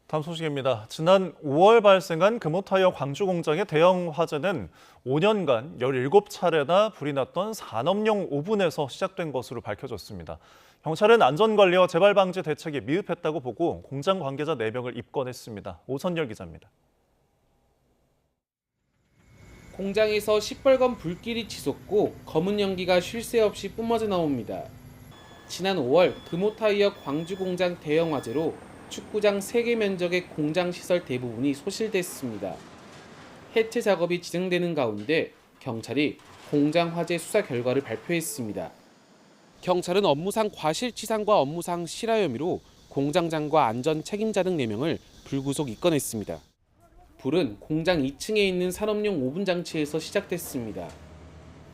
S17: 다음 소식입니다. 지난 5월 발생한 금호타이어 광주 공장의 대형 화재는 5년간 17차례나 불이 났던 산업용 오븐에서 시작된 것으로 밝혀졌습니다. 경찰은 안전관리와 재발 방지 대책이 미흡했다고 보고 공장 관계자 4명을 입건했습니다. 오선열 기자입니다.
S20: 공장에서 시뻘건 불길이 치솟고 검은 연기가 쉴 새 없이 뿜어져 나옵니다. 지난 5월 금호타이어 광주 공장 대형 화재로 축구장 3개 면적의 공장 시설 대부분이 소실됐습니다. 해체 작업이 진행되는 가운데 경찰이 공장 화재 수사 결과를 발표했습니다. 경찰은 업무상 과실치상과 업무상 실화 혐의로 공장장과 안전 책임자 등 4명을 불구속 입건했습니다. 불은 공장 2층에 있는 산업용 오븐 장치에서 시작됐습니다.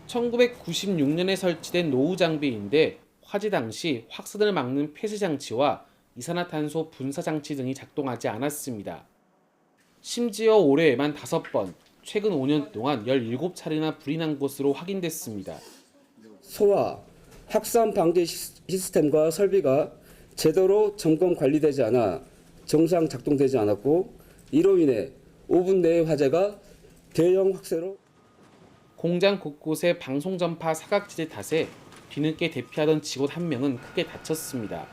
S20: 1996년에 설치된 노후 장비인데 화재 당시 확산을 막는 폐쇄 장치와 이산화탄소 분사 장치 등이 작동하지 않았습니다. 심지어 올해에만 5번, 최근 5년 동안 17차례나 불이 난 것으로 확인됐습니다.
S22: 소화, 확산 방지 시스템과 설비가 제대로 점검 관리되지 않아 정상 작동되지 않았고 이로 인해 오븐 내의 화재가 대형 확대로
S20: 공장 곳곳에 방송 전파 사각지대 탓에 뒤늦게 대피하던 직원 1명은 크게 다쳤습니다.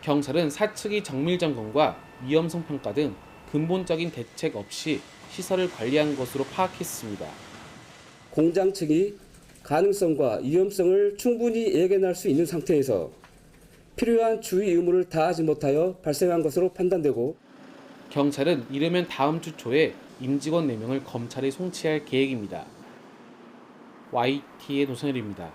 S20: 경찰은 사측이 정밀 점검과 위험성 평가 등 근본적인 대책 없이 시설을 관리한 것으로 파악했습니다.
S22: 공장 측이 가능성과 위험성을 충분히 예견할 수 있는 상태에서 필요한 주의 의무를 다하지 못하여 발생한 것으로 판단되고
S20: 경찰은 이르면 다음 주 초에 임직원 4명을 검찰에 송치할 계획입니다. YT의 노선열입니다.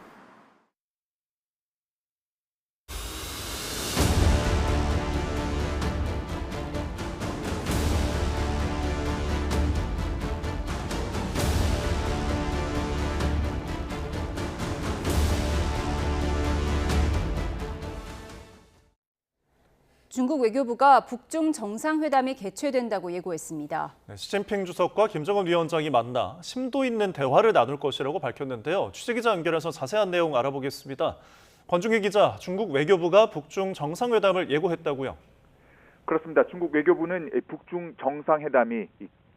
S1: 중국 외교부가 북중 정상회담이 개최된다고 예고했습니다.
S17: 시진핑 주석과 김정은 위원장이 만나 심도 있는 대화를 나눌 것이라고 밝혔는데요. 취재기자 연결해서 자세한 내용 알아보겠습니다. 권중희 기자, 중국 외교부가 북중 정상회담을 예고했다고요?
S23: 그렇습니다. 중국 외교부는 북중 정상회담이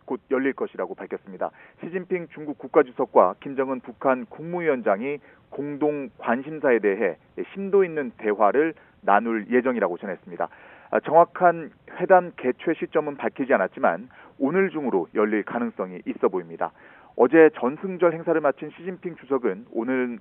S8: 곧 열릴 것이라고 밝혔습니다. 시진핑 중국 국가주석과 김정은 북한 국무위원장이 공동 관심사에 대해 심도 있는 대화를 나눌 예정이라고 전했습니다. 정확한 회담 개최 시점은 밝히지 않았지만 오늘 중으로 열릴 가능성이 있어 보입니다. 어제 전승절 행사를 마친 시진핑 주석은 오늘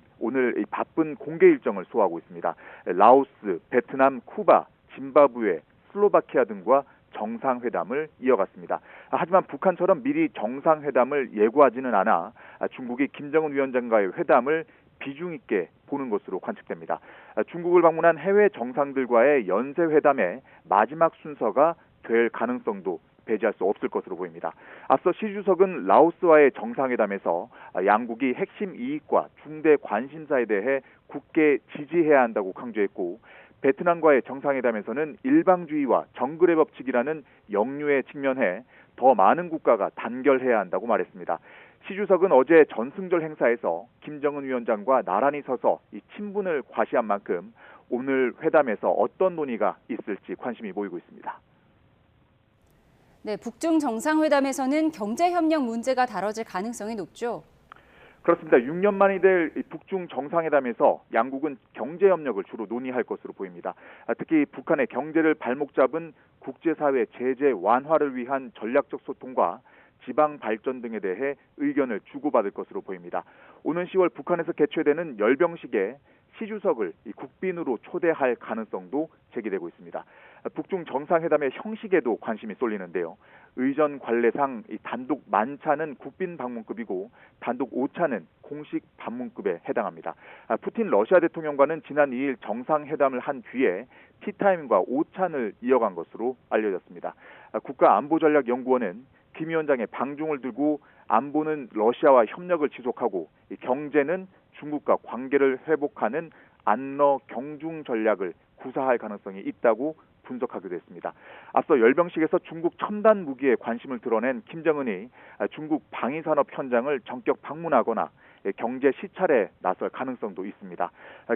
S8: 이 바쁜 공개 일정을 소화하고 있습니다. 라오스, 베트남, 쿠바, 짐바브웨, 슬로바키아 등과 정상회담을 이어갔습니다. 하지만 북한처럼 미리 정상회담을 예고하지는 않아 중국이 김정은 위원장과의 회담을 비중 있게 보는 것으로 관측됩니다. 중국을 방문한 해외 정상들과의 연쇄회담의 마지막 순서가 될 가능성도 배제할 수 없을 것으로 보입니다. 앞서 시 주석은 라오스와의 정상회담에서 양국이 핵심 이익과 중대 관심사에 대해 굳게 지지해야 한다고 강조했고, 베트남과의 정상회담에서는 일방주의와 정글의 법칙이라는 역류에 직면해 더 많은 국가가 단결해야 한다고 말했습니다. 시 주석은 어제 전승절 행사에서 김정은 위원장과 나란히 서서 이 친분을 과시한 만큼 오늘 회담에서 어떤 논의가 있을지 관심이 모이고 있습니다.
S1: 네, 북중 정상회담에서는 경제협력 문제가 다뤄질 가능성이 높죠.
S8: 그렇습니다. 6년 만이 될 북중 정상회담에서 양국은 경제협력을 주로 논의할 것으로 보입니다. 특히 북한의 경제를 발목 잡은 국제사회 제재 완화를 위한 전략적 소통과 지방 발전 등에 대해 의견을 주고받을 것으로 보입니다. 오는 10월 북한에서 개최되는 열병식에 시 주석을 국빈으로 초대할 가능성도 제기되고 있습니다. 북중 정상회담의 형식에도 관심이 쏠리는데요. 의전 관례상 단독 만찬은 국빈 방문급이고 단독 오찬은 공식 방문급에 해당합니다. 푸틴 러시아 대통령과는 지난 2일 정상회담을 한 뒤에 티타임과 오찬을 이어간 것으로 알려졌습니다. 국가안보전략연구원은 김 위원장의 방중을 두고 안보는 러시아와 협력을 지속하고 경제는 중국과 관계를 회복하는 안러 경중 전략을 구사할 가능성이 있다고 분석하기도 했습니다. 앞서 열병식에서 중국 첨단 무기에 관심을 드러낸 김정은이 중국 방위산업 현장을 전격 방문하거나 경제 시찰에 나설 가능성도 있습니다.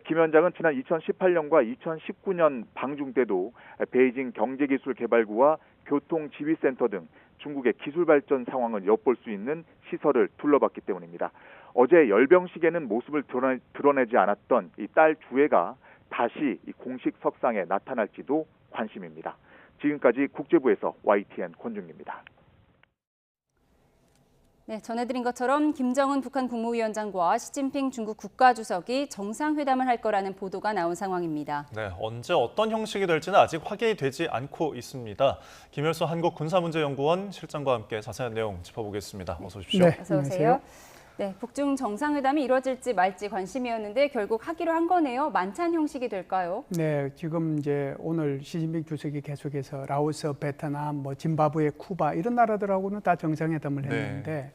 S8: 김 위원장은 지난 2018년과 2019년 방중 때도 베이징 경제기술개발구와 교통지휘센터 등 중국의 기술 발전 상황을 엿볼 수 있는 시설을 둘러봤기 때문입니다. 어제 열병식에는 모습을 드러내지 않았던 이 딸 주애가 다시 이 공식 석상에 나타날지도 관심입니다. 지금까지 국제부에서 YTN 권준기입니다.
S1: 네, 전해드린 것처럼 김정은 북한 국무위원장과 시진핑 중국 국가주석이 정상회담을 할 거라는 보도가 나온 상황입니다.
S17: 네, 언제 어떤 형식이 될지는 아직 확인이 되지 않고 있습니다. 김열수 한국군사문제연구원 실장과 함께 자세한 내용 짚어보겠습니다. 어서 오십시오.
S1: 네, 어서 오세요. 네, 북중 정상회담이 이루어질지 말지 관심이었는데 결국 하기로 한 거네요. 만찬 형식이 될까요?
S9: 네, 지금 이제 오늘 시진핑 주석이 계속해서 라오스, 베트남, 짐바브웨, 쿠바 이런 나라들하고는 다 정상회담을 했는데 네.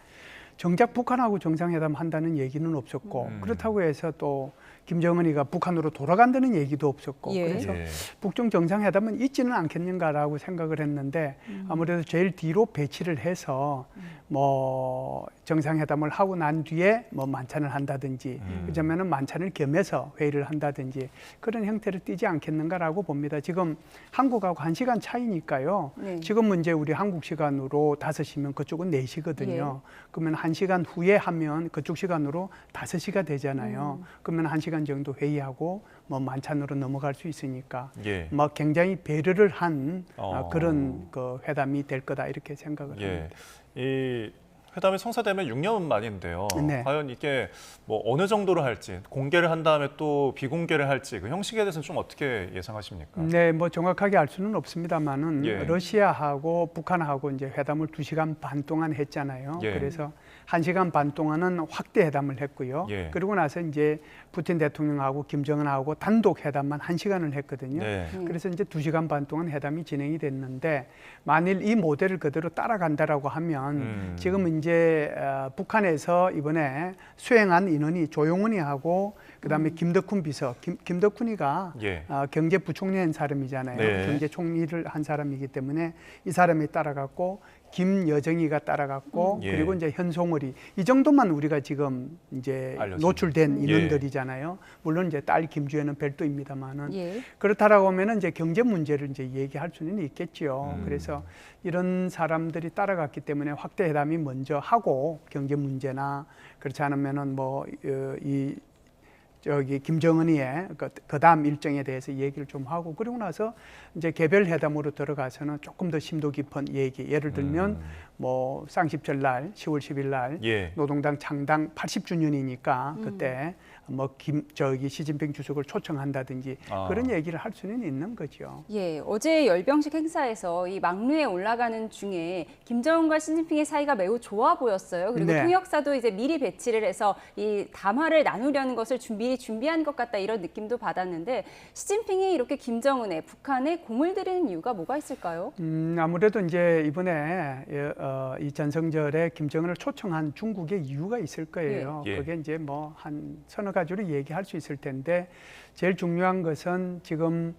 S9: 정작 북한하고 정상회담 한다는 얘기는 없었고 그렇다고 해서 또 김정은이가 북한으로 돌아간다는 얘기도 없었고 그래서 북중 정상회담은 있지는 않겠는가라고 생각을 했는데 아무래도 제일 뒤로 배치를 해서 뭐 정상회담을 하고 난 뒤에 뭐 만찬을 한다든지 그러면은 만찬을 겸해서 회의를 한다든지 그런 형태를 띠지 않겠는가라고 봅니다. 지금 한국하고 1시간 차이니까요. 네. 지금 이제 우리 한국 시간으로 5시면 그쪽은 4시거든요. 그러면 1시간 후에 하면 그쪽 시간으로 5시가 되잖아요. 그러면 1시간 정도 회의하고 뭐 만찬으로 넘어갈 수 있으니까 뭐 굉장히 배려를 한 그런 그 회담이 될 거다 이렇게 생각을 합니다.
S17: 이 회담이 성사되면 6년 만인데요.
S9: 네.
S17: 과연 이게 뭐 어느 정도로 할지, 공개를 한 다음에 또 비공개를 할지 그 형식에 대해서는 좀 어떻게 예상하십니까?
S9: 네, 뭐 정확하게 알 수는 없습니다만은 러시아하고 북한하고 이제 회담을 2시간 반 동안 했잖아요. 그래서 1시간 반 동안은 확대 회담을 했고요. 그리고 나서 이제 푸틴 대통령하고 김정은하고 단독 회담만 1시간을 했거든요. 그래서 이제 2시간 반 동안 회담이 진행이 됐는데 만일 이 모델을 그대로 따라간다라고 하면 지금 이제 북한에서 이번에 수행한 인원이 조용훈이하고 그다음에 김덕훈 비서, 김덕훈이가 경제부총리 한 사람이잖아요. 경제총리를 한 사람이기 때문에 이 사람이 따라갔고 김여정이가 따라갔고
S17: 예.
S9: 그리고 이제 현송월이 이 정도만 우리가 지금 이제 노출된 인원들이잖아요. 물론 이제 딸 김주혜는 별도입니다만은 그렇다라고 하면은 이제 경제 문제를 이제 얘기할 수는 있겠죠. 그래서 이런 사람들이 따라갔기 때문에 확대 회담이 먼저 하고 경제 문제나 그렇지 않으면은 뭐 이 저기 김정은이의 그 다음 일정에 대해서 얘기를 좀 하고 그러고 나서 이제 개별 회담으로 들어가서는 조금 더 심도 깊은 얘기. 예를 들면 뭐 쌍십절 날 10월 10일 날 노동당 창당 80주년이니까 그때 뭐 시진핑 주석을 초청한다든지 그런 얘기를 할 수는 있는 거죠.
S1: 예, 어제 열병식 행사에서 이 막루에 올라가는 중에 김정은과 시진핑의 사이가 매우 좋아 보였어요. 그리고 통역사도 이제 미리 배치를 해서 이 담화를 나누려는 것을 미리 준비한 것 같다 이런 느낌도 받았는데 시진핑이 이렇게 김정은에 북한에 공을 들이는 이유가 뭐가 있을까요?
S9: 아무래도 이제 이번에 이 전성절에 김정은을 초청한 중국의 이유가 있을 거예요. 그게 이제 뭐 한 서너 가지로 얘기할 수 있을 텐데 제일 중요한 것은 지금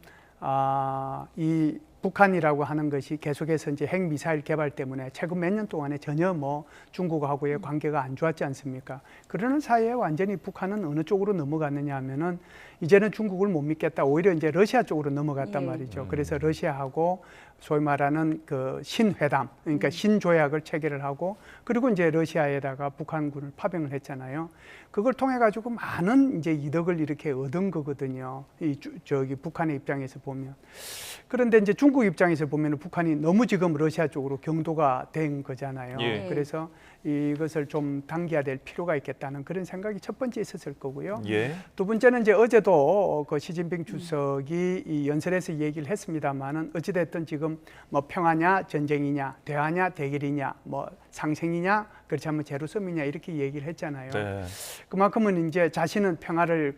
S9: 이 북한이라고 하는 것이 계속해서 이제 핵미사일 개발 때문에 최근 몇 년 동안에 전혀 뭐 중국하고의 관계가 안 좋았지 않습니까? 그러는 사이에 완전히 북한은 어느 쪽으로 넘어갔느냐 하면은 이제는 중국을 못 믿겠다. 오히려 이제 러시아 쪽으로 넘어갔단 말이죠. 그래서 러시아하고 소위 말하는 그 신회담, 그러니까 신조약을 체결을 하고 그리고 이제 러시아에다가 북한군을 파병을 했잖아요. 그걸 통해 가지고 많은 이제 이득을 이렇게 얻은 거거든요. 저기 북한의 입장에서 보면. 그런데 이제 중국 입장에서 보면 북한이 너무 지금 러시아 쪽으로 경도가 된 거잖아요. 그래서 이것을 좀 당겨야 될 필요가 있겠다는 그런 생각이 첫 번째 있었을 거고요. 두 번째는 이제 어제도 그 시진핑 주석이 이 연설에서 얘기를 했습니다만은 어찌됐든 지금 뭐 평화냐 전쟁이냐 대화냐 대결이냐 뭐 상생이냐 그렇지 않으면 제로섬이냐 이렇게 얘기를 했잖아요. 그만큼은 이제 자신은 평화를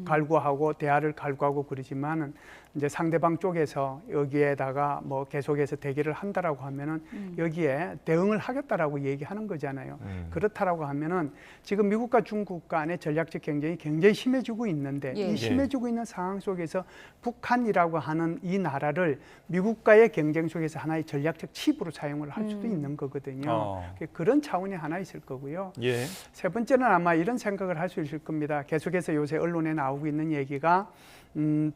S9: 갈구하고 대화를 갈구하고 그러지만은 이제 상대방 쪽에서 여기에다가 뭐 계속해서 대결을 한다라고 하면은 여기에 대응을 하겠다라고 얘기하는 거잖아요. 그렇다라고 하면은 지금 미국과 중국 간의 전략적 경쟁이 굉장히 심해지고 있는데 이 심해지고 있는 상황 속에서 북한이라고 하는 이 나라를 미국과의 경쟁 속에서 하나의 전략적 칩으로 사용을 할 수도 있는 거거든요. 그런 차원이 하나 있을 거고요. 세 번째는 아마 이런 생각을 할 수 있을 겁니다. 계속해서 요새 언론에 나오고 있는 얘기가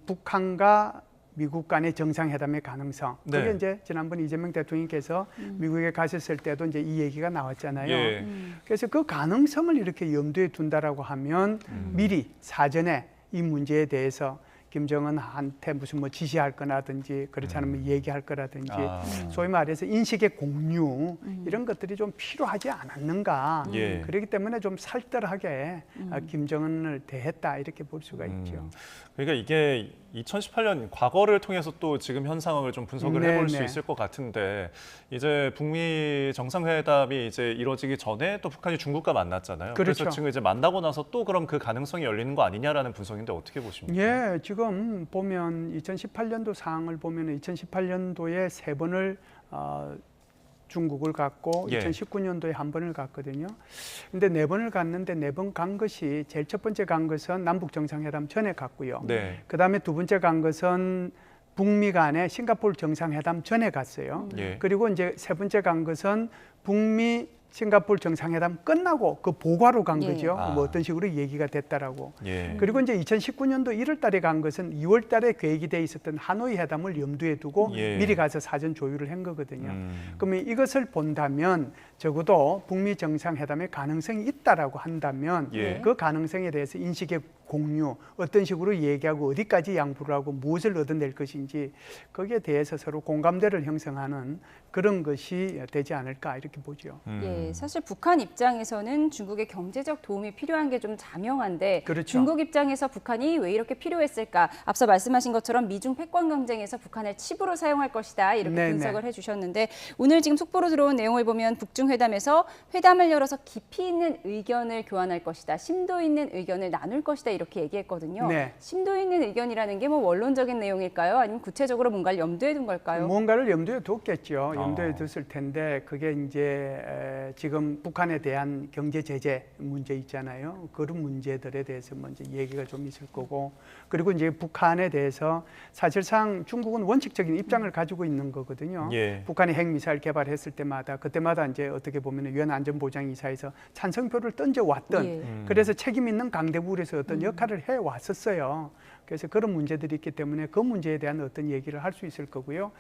S9: 북한과 미국 간의 정상회담의 가능성. 그게 이제 지난번 이재명 대통령께서 미국에 가셨을 때도 이제 이 얘기가 나왔잖아요. 그래서 그 가능성을 이렇게 염두에 둔다라고 하면 미리 사전에 이 문제에 대해서 김정은한테 무슨 뭐 지시할 거라든지 그렇지 않으면 얘기할 거라든지 소위 말해서 인식의 공유 이런 것들이 좀 필요하지 않았는가. 그렇기 때문에 좀 살뜰하게 김정은을 대했다 이렇게 볼 수가 있죠.
S17: 그러니까 이게 2018년 과거를 통해서 또 지금 현 상황을 좀 분석을 해볼 수 있을 것 같은데 이제 북미 정상회담이 이제 이루어지기 전에 또 북한이 중국과 만났잖아요. 그래서 지금 이제 만나고 나서 또 그럼 그 가능성이 열리는 거 아니냐라는 분석인데 어떻게 보십니까?
S9: 지금 보면 2018년도 상황을 보면 2018년도에 3번을 중국을 갔고 2019년도에 1번을 갔거든요. 근데 4번을 갔는데 4번 간 것이 제일 첫 번째 간 것은 남북 정상회담 전에 갔고요. 그다음에 두 번째 간 것은 북미 간의 싱가포르 정상회담 전에 갔어요. 그리고 이제 세 번째 간 것은 북미 싱가포르 정상회담 끝나고 그 보고하러 간 거죠. 뭐 어떤 식으로 얘기가 됐다라고. 그리고 이제 2019년도 1월 달에 간 것은 2월 달에 계획이 돼 있었던 하노이 회담을 염두에 두고 미리 가서 사전 조율을 한 거거든요. 그러면 이것을 본다면 적어도 북미 정상회담의 가능성이 있다라고 한다면 그 가능성에 대해서 인식의 공유, 어떤 식으로 얘기하고 어디까지 양보를 하고 무엇을 얻어낼 것인지 거기에 대해서 서로 공감대를 형성하는 그런 것이 되지 않을까 이렇게 보죠.
S1: 사실 북한 입장에서는 중국의 경제적 도움이 필요한 게 좀 자명한데 중국 입장에서 북한이 왜 이렇게 필요했을까? 앞서 말씀하신 것처럼 미중 패권 경쟁에서 북한을 칩으로 사용할 것이다 이렇게 분석을 해주셨는데 오늘 지금 속보로 들어온 내용을 보면 북중 북중 회담에서 회담을 열어서 깊이 있는 의견을 교환할 것이다. 심도 있는 의견을 나눌 것이다. 이렇게 얘기했거든요.
S9: 네.
S1: 심도 있는 의견이라는 게 뭐 원론적인 내용일까요? 아니면 구체적으로 뭔가를 염두에 둔 걸까요?
S9: 뭔가를 염두에 뒀겠죠. 염두에 뒀을 텐데 그게 이제 지금 북한에 대한 경제 제재 문제 있잖아요. 그런 문제들에 대해서 먼저 얘기가 좀 있을 거고, 그리고 이제 북한에 대해서 사실상 중국은 원칙적인 입장을 가지고 있는 거거든요.
S17: 예.
S9: 북한이 핵미사일 개발했을 때마다 그때마다 이제 어떻게 보면 유엔 안전보장이사에서 찬성표를 던져왔던 그래서 책임 있는 강대국으로서 어떤 역할을 해왔었어요. 그래서 그런 문제들이 있기 때문에 그 문제에 대한 어떤 얘기를 할 수 있을 거고요.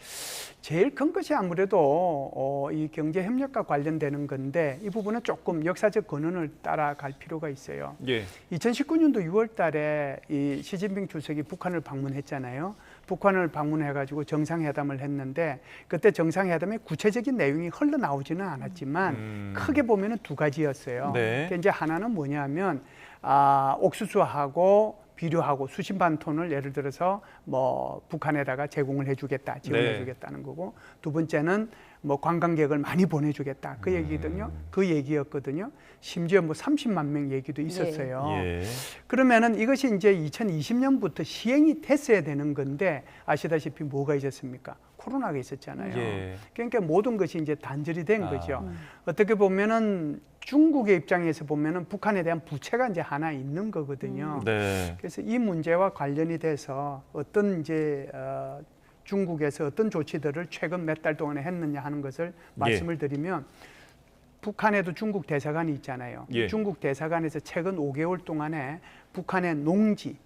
S9: 제일 큰 것이 아무래도 이 경제 협력과 관련되는 건데 이 부분은 조금 역사적 근원을 따라갈 필요가 있어요.
S17: 예.
S9: 2019년도 6월 달에 이 시진핑 주석이 북한을 방문했잖아요. 북한을 방문해가지고 정상회담을 했는데 그때 정상회담의 구체적인 내용이 흘러나오지는 않았지만 크게 보면은 두 가지였어요.
S17: 네.
S9: 이제 하나는 뭐냐면 옥수수하고 비료하고 수십만 톤을 예를 들어서 뭐 북한에다가 제공을 해주겠다, 지원해주겠다는 거고, 두 번째는 뭐 관광객을 많이 보내주겠다 그 얘기거든요. 그 얘기였거든요. 심지어 뭐 30만 명 얘기도 있었어요.
S17: 예.
S9: 그러면은 이것이 이제 2020년부터 시행이 됐어야 되는 건데 아시다시피 뭐가 있었습니까? 코로나가 있었잖아요.
S17: 예.
S9: 그러니까 모든 것이 이제 단절이 된 거죠. 어떻게 보면은 중국의 입장에서 보면은 북한에 대한 부채가 이제 하나 있는 거거든요.
S17: 네.
S9: 그래서 이 문제와 관련이 돼서 어떤 이제 중국에서 어떤 조치들을 최근 몇 달 동안에 했느냐 하는 것을 말씀을 드리면, 북한에도 중국 대사관이 있잖아요.
S17: 예.
S9: 중국 대사관에서 최근 5개월 동안에 북한의 농지,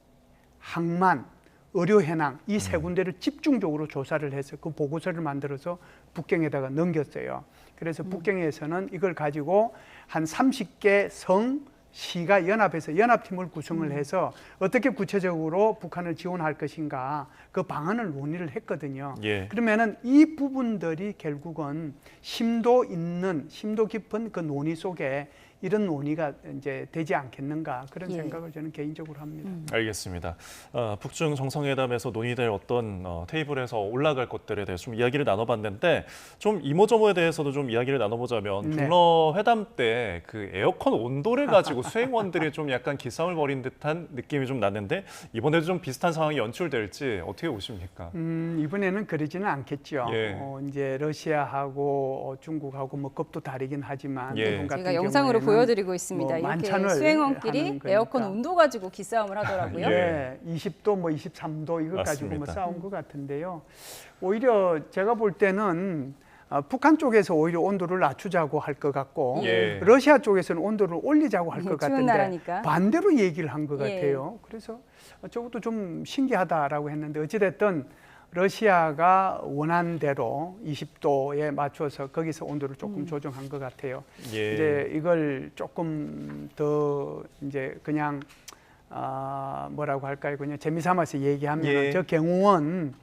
S9: 항만, 의료 현황 이 세 군데를 집중적으로 조사를 해서 그 보고서를 만들어서 북경에다가 넘겼어요. 그래서 북경에서는 이걸 가지고 한 30개 성, 시가 연합해서 연합팀을 구성을 해서 어떻게 구체적으로 북한을 지원할 것인가 그 방안을 논의를 했거든요.
S17: 예.
S9: 그러면은 이 부분들이 결국은 심도 있는, 심도 깊은 그 논의 속에 이런 논의가 이제 되지 않겠는가 그런 생각을 저는 개인적으로 합니다.
S17: 알겠습니다. 북중 정상회담에서 논의될 어떤 테이블에서 올라갈 것들에 대해서 좀 이야기를 나눠봤는데 좀 이모저모에 대해서도 좀 이야기를 나눠보자면 북러 회담 때 그 에어컨 온도를 가지고 수행원들이 좀 약간 기싸움을 벌인 듯한 느낌이 좀 났는데 이번에도 좀 비슷한 상황이 연출될지 어떻게 보십니까?
S9: 이번에는 그러지는 않겠죠.
S17: 예.
S9: 이제 러시아하고 중국하고 뭐 급도 다르긴 하지만 일본 같은
S1: 제가 영상으로 보여드리고 있습니다.
S9: 뭐
S1: 이렇게 수행원끼리 에어컨 온도 가지고 기싸움을 하더라고요.
S9: 네, 20도, 뭐 23도 이거 가지고 뭐 싸운 것 같은데요. 오히려 제가 볼 때는 북한 쪽에서 오히려 온도를 낮추자고 할 것 같고 러시아 쪽에서는 온도를 올리자고 할 것 같은데
S1: 나라니까.
S9: 반대로 얘기를 한 것 같아요. 그래서 저것도 좀 신기하다라고 했는데 어찌됐든 러시아가 원한 대로 20도에 맞춰서 거기서 온도를 조금 조정한 것 같아요. 이제 이걸 조금 더 이제 그냥 뭐라고 할까요? 그냥 재미삼아서 얘기하면 저 경호원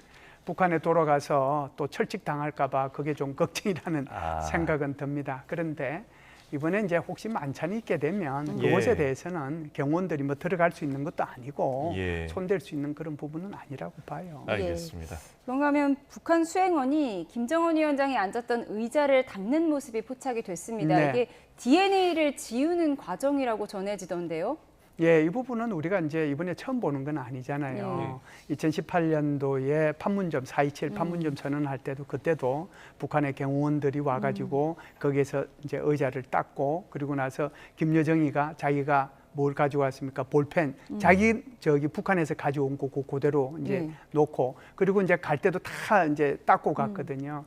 S9: 북한에 돌아가서 또 철칙 당할까봐 그게 좀 걱정이라는 생각은 듭니다. 그런데 이번에 이제 혹시 만찬이 있게 되면 그것에 대해서는 경호원들이 뭐 들어갈 수 있는 것도 아니고 손댈 수 있는 그런 부분은 아니라고 봐요.
S17: 알겠습니다.
S1: 그런가 하면 북한 수행원이 김정은 위원장이 앉았던 의자를 닦는 모습이 포착이 됐습니다. 이게 DNA를 지우는 과정이라고 전해지던데요.
S9: 예, 이 부분은 우리가 이제 이번에 처음 보는 건 아니잖아요. 2018년도에 판문점 4.27 판문점 선언할 때도 그때도 북한의 경호원들이 와가지고 거기에서 이제 의자를 닦고 그리고 나서 김여정이가 자기가 뭘 가지고 왔습니까? 볼펜. 자기 저기 북한에서 가져온 거 그대로 이제 놓고 그리고 이제 갈 때도 다 이제 닦고 갔거든요.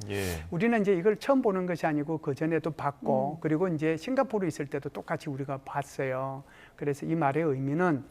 S9: 우리는 이제 이걸 처음 보는 것이 아니고 그 전에도 봤고 그리고 이제 싱가포르에 있을 때도 똑같이 우리가 봤어요. 그래서 이 말의 의미는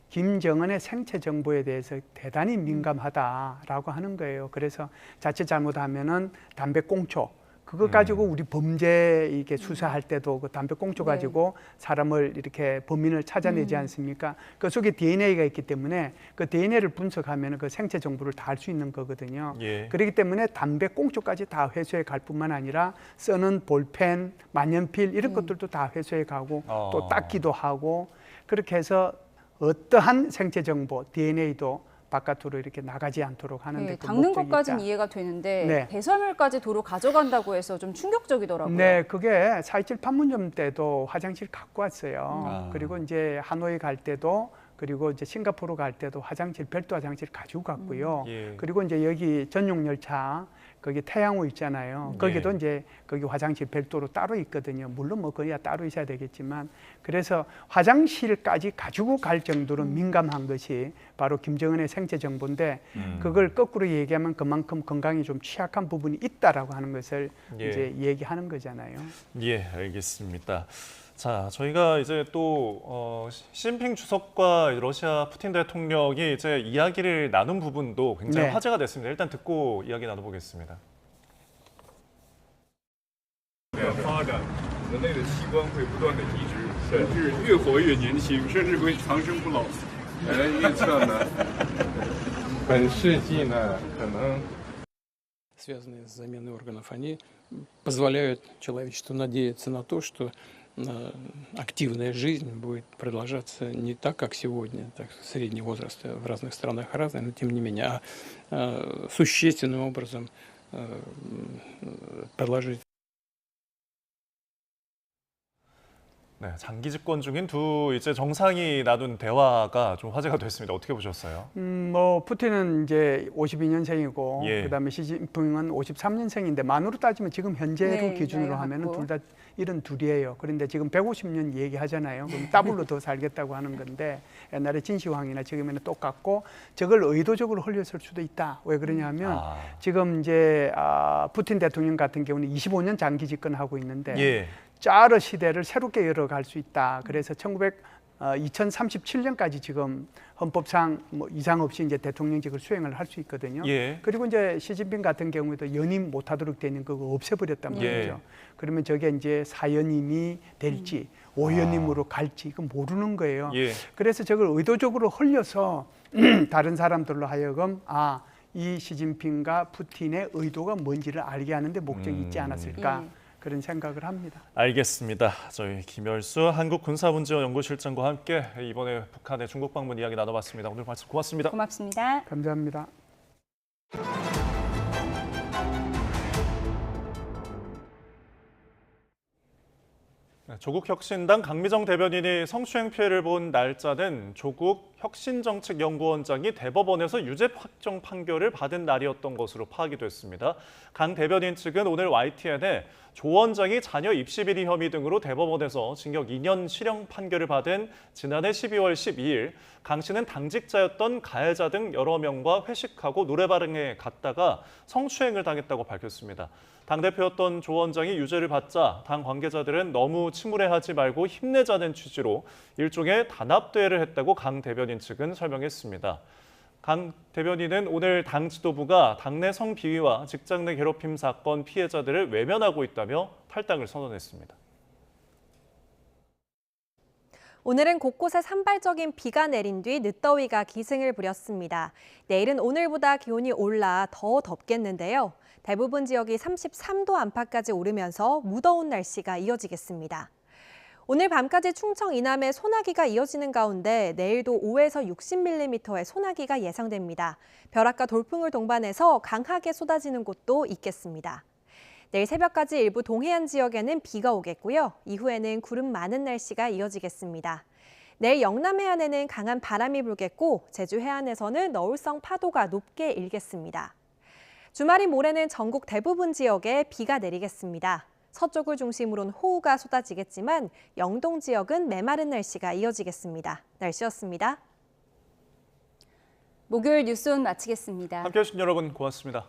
S9: 김정은의 생체 정보에 대해서 대단히 민감하다라고 하는 거예요. 그래서 자칫 잘못하면은 담배꽁초 그거 가지고 우리 범죄 이게 수사할 때도 그 담배꽁초 가지고 사람을 이렇게 범인을 찾아내지 않습니까? 그 속에 DNA가 있기 때문에 그 DNA를 분석하면 그 생체 정보를 다 알 수 있는 거거든요. 그렇기 때문에 담배꽁초까지 다 회수해 갈 뿐만 아니라 쓰는 볼펜, 만년필 이런 것들도 다 회수해 가고 또 닦기도 하고 그렇게 해서 어떠한 생체 정보, DNA도 바깥으로 이렇게 나가지 않도록 하는 데
S1: 네,
S9: 그
S1: 닦는
S9: 목적이
S1: 것까지는
S9: 있다.
S1: 이해가 되는데
S9: 네.
S1: 배설물까지 도로 가져간다고 해서 좀 충격적이더라고요.
S9: 네, 그게 4.27 판문점 때도 화장실 갖고 왔어요. 그리고 이제 하노이 갈 때도 그리고 이제 싱가포르 갈 때도 화장실 별도 화장실 가지고 갔고요.
S17: 예.
S9: 그리고 이제 여기 전용 열차 거기 태양호 있잖아요. 거기도
S17: 예.
S9: 이제 거기 화장실 별도로 따로 있거든요. 물론 뭐 거기야 따로 있어야 되겠지만 그래서 화장실까지 가지고 갈 정도로 민감한 것이 바로 김정은의 생체 정보인데 그걸 거꾸로 얘기하면 그만큼 건강이 좀 취약한 부분이 있다라고 하는 것을
S17: 예.
S9: 이제 얘기하는 거잖아요.
S17: 예, 알겠습니다. 자, 저희가 이제 또 시진핑 주석과 러시아 푸틴 대통령이 이제 이야기를 나눈 부분도 굉장히
S9: 네.
S17: 화제가 됐습니다. 일단 듣고 이야기 나눠보겠습니다.
S10: 发展，人类的器官会不断的移植，甚至越活越年轻，甚至会长生不老。预测呢，本世纪呢，可能
S11: связанные с заменой органов, они позволяют человечеству надеяться на то, что активная жизнь будет продолжаться не так, как сегодня, так средний возраст в разных странах разный, но тем не менее, а существенным образом продолжить.
S17: 네, 장기 집권 중인 두 이제 정상이 나눈 대화가 좀 화제가 됐습니다. 어떻게 보셨어요?
S9: 뭐 푸틴은 이제 52년생이고
S17: 예.
S9: 그다음에 시진핑은 53년생인데 만으로 따지면 지금 현재로
S1: 네,
S9: 기준으로
S1: 나이가
S9: 하면은
S1: 같고.
S9: 둘 다 72예요. 그런데 지금 150년 얘기하잖아요. 그럼 더블로 더 살겠다고 하는 건데 옛날에 진시황이나 지금에는 똑같고 저걸 의도적으로 흘렸을 수도 있다. 왜 그러냐면 지금 이제 푸틴 대통령 같은 경우는 25년 장기 집권하고 있는데
S17: 예.
S9: 짜르 시대를 새롭게 열어갈 수 있다. 그래서 2037년까지 지금 헌법상 뭐 이상 없이 이제 대통령직을 수행을 할 수 있거든요.
S17: 예.
S9: 그리고 이제 시진핑 같은 경우에도 연임 못하도록 돼 있는 그거 없애버렸단
S17: 예.
S9: 말이죠. 그러면 저게 이제 4연임이 될지 5연임으로 갈지 이건 모르는 거예요.
S17: 예.
S9: 그래서 저걸 의도적으로 흘려서 다른 사람들로 하여금 이 시진핑과 푸틴의 의도가 뭔지를 알게 하는데 목적이 있지 않았을까. 그런 생각을 합니다.
S17: 알겠습니다. 저희 김열수 한국군사문제연구실장과 함께 이번에 북한의 중국 방문 이야기 나눠봤습니다. 오늘 말씀 고맙습니다.
S1: 고맙습니다.
S9: 감사합니다.
S17: 조국 혁신당 강미정 대변인이 성추행 피해를 본 날짜는 조국 혁신정책연구원장이 대법원에서 유죄 확정 판결을 받은 날이었던 것으로 파악이 됐습니다. 강 대변인 측은 오늘 YTN에 조 원장이 자녀 입시 비리 혐의 등으로 대법원에서 징역 2년 실형 판결을 받은 지난해 12월 12일 강 씨는 당직자였던 가해자 등 여러 명과 회식하고 노래방에 갔다가 성추행을 당했다고 밝혔습니다. 당대표였던 조 원장이 유죄를 받자 당 관계자들은 너무 침울해하지 말고 힘내자는 취지로 일종의 단합대회를 했다고 강 대변인 측은 설명했습니다. 강 대변인은 오늘 당 지도부가 당내 성비위와 직장 내 괴롭힘 사건 피해자들을 외면하고 있다며 탈당을 선언했습니다.
S12: 오늘은 곳곳에 산발적인 비가 내린 뒤 늦더위가 기승을 부렸습니다. 내일은 오늘보다 기온이 올라 더 덥겠는데요. 대부분 지역이 33도 안팎까지 오르면서 무더운 날씨가 이어지겠습니다. 오늘 밤까지 충청 이남에 소나기가 이어지는 가운데 내일도 5에서 60mm의 소나기가 예상됩니다. 벼락과 돌풍을 동반해서 강하게 쏟아지는 곳도 있겠습니다. 내일 새벽까지 일부 동해안 지역에는 비가 오겠고요. 이후에는 구름 많은 날씨가 이어지겠습니다. 내일 영남 해안에는 강한 바람이 불겠고 제주 해안에서는 너울성 파도가 높게 일겠습니다. 주말인 모레는 전국 대부분 지역에 비가 내리겠습니다. 서쪽을 중심으로는 호우가 쏟아지겠지만 영동 지역은 메마른 날씨가 이어지겠습니다. 날씨였습니다.
S1: 목요일 뉴스온 마치겠습니다.
S17: 함께해 주신 여러분 고맙습니다.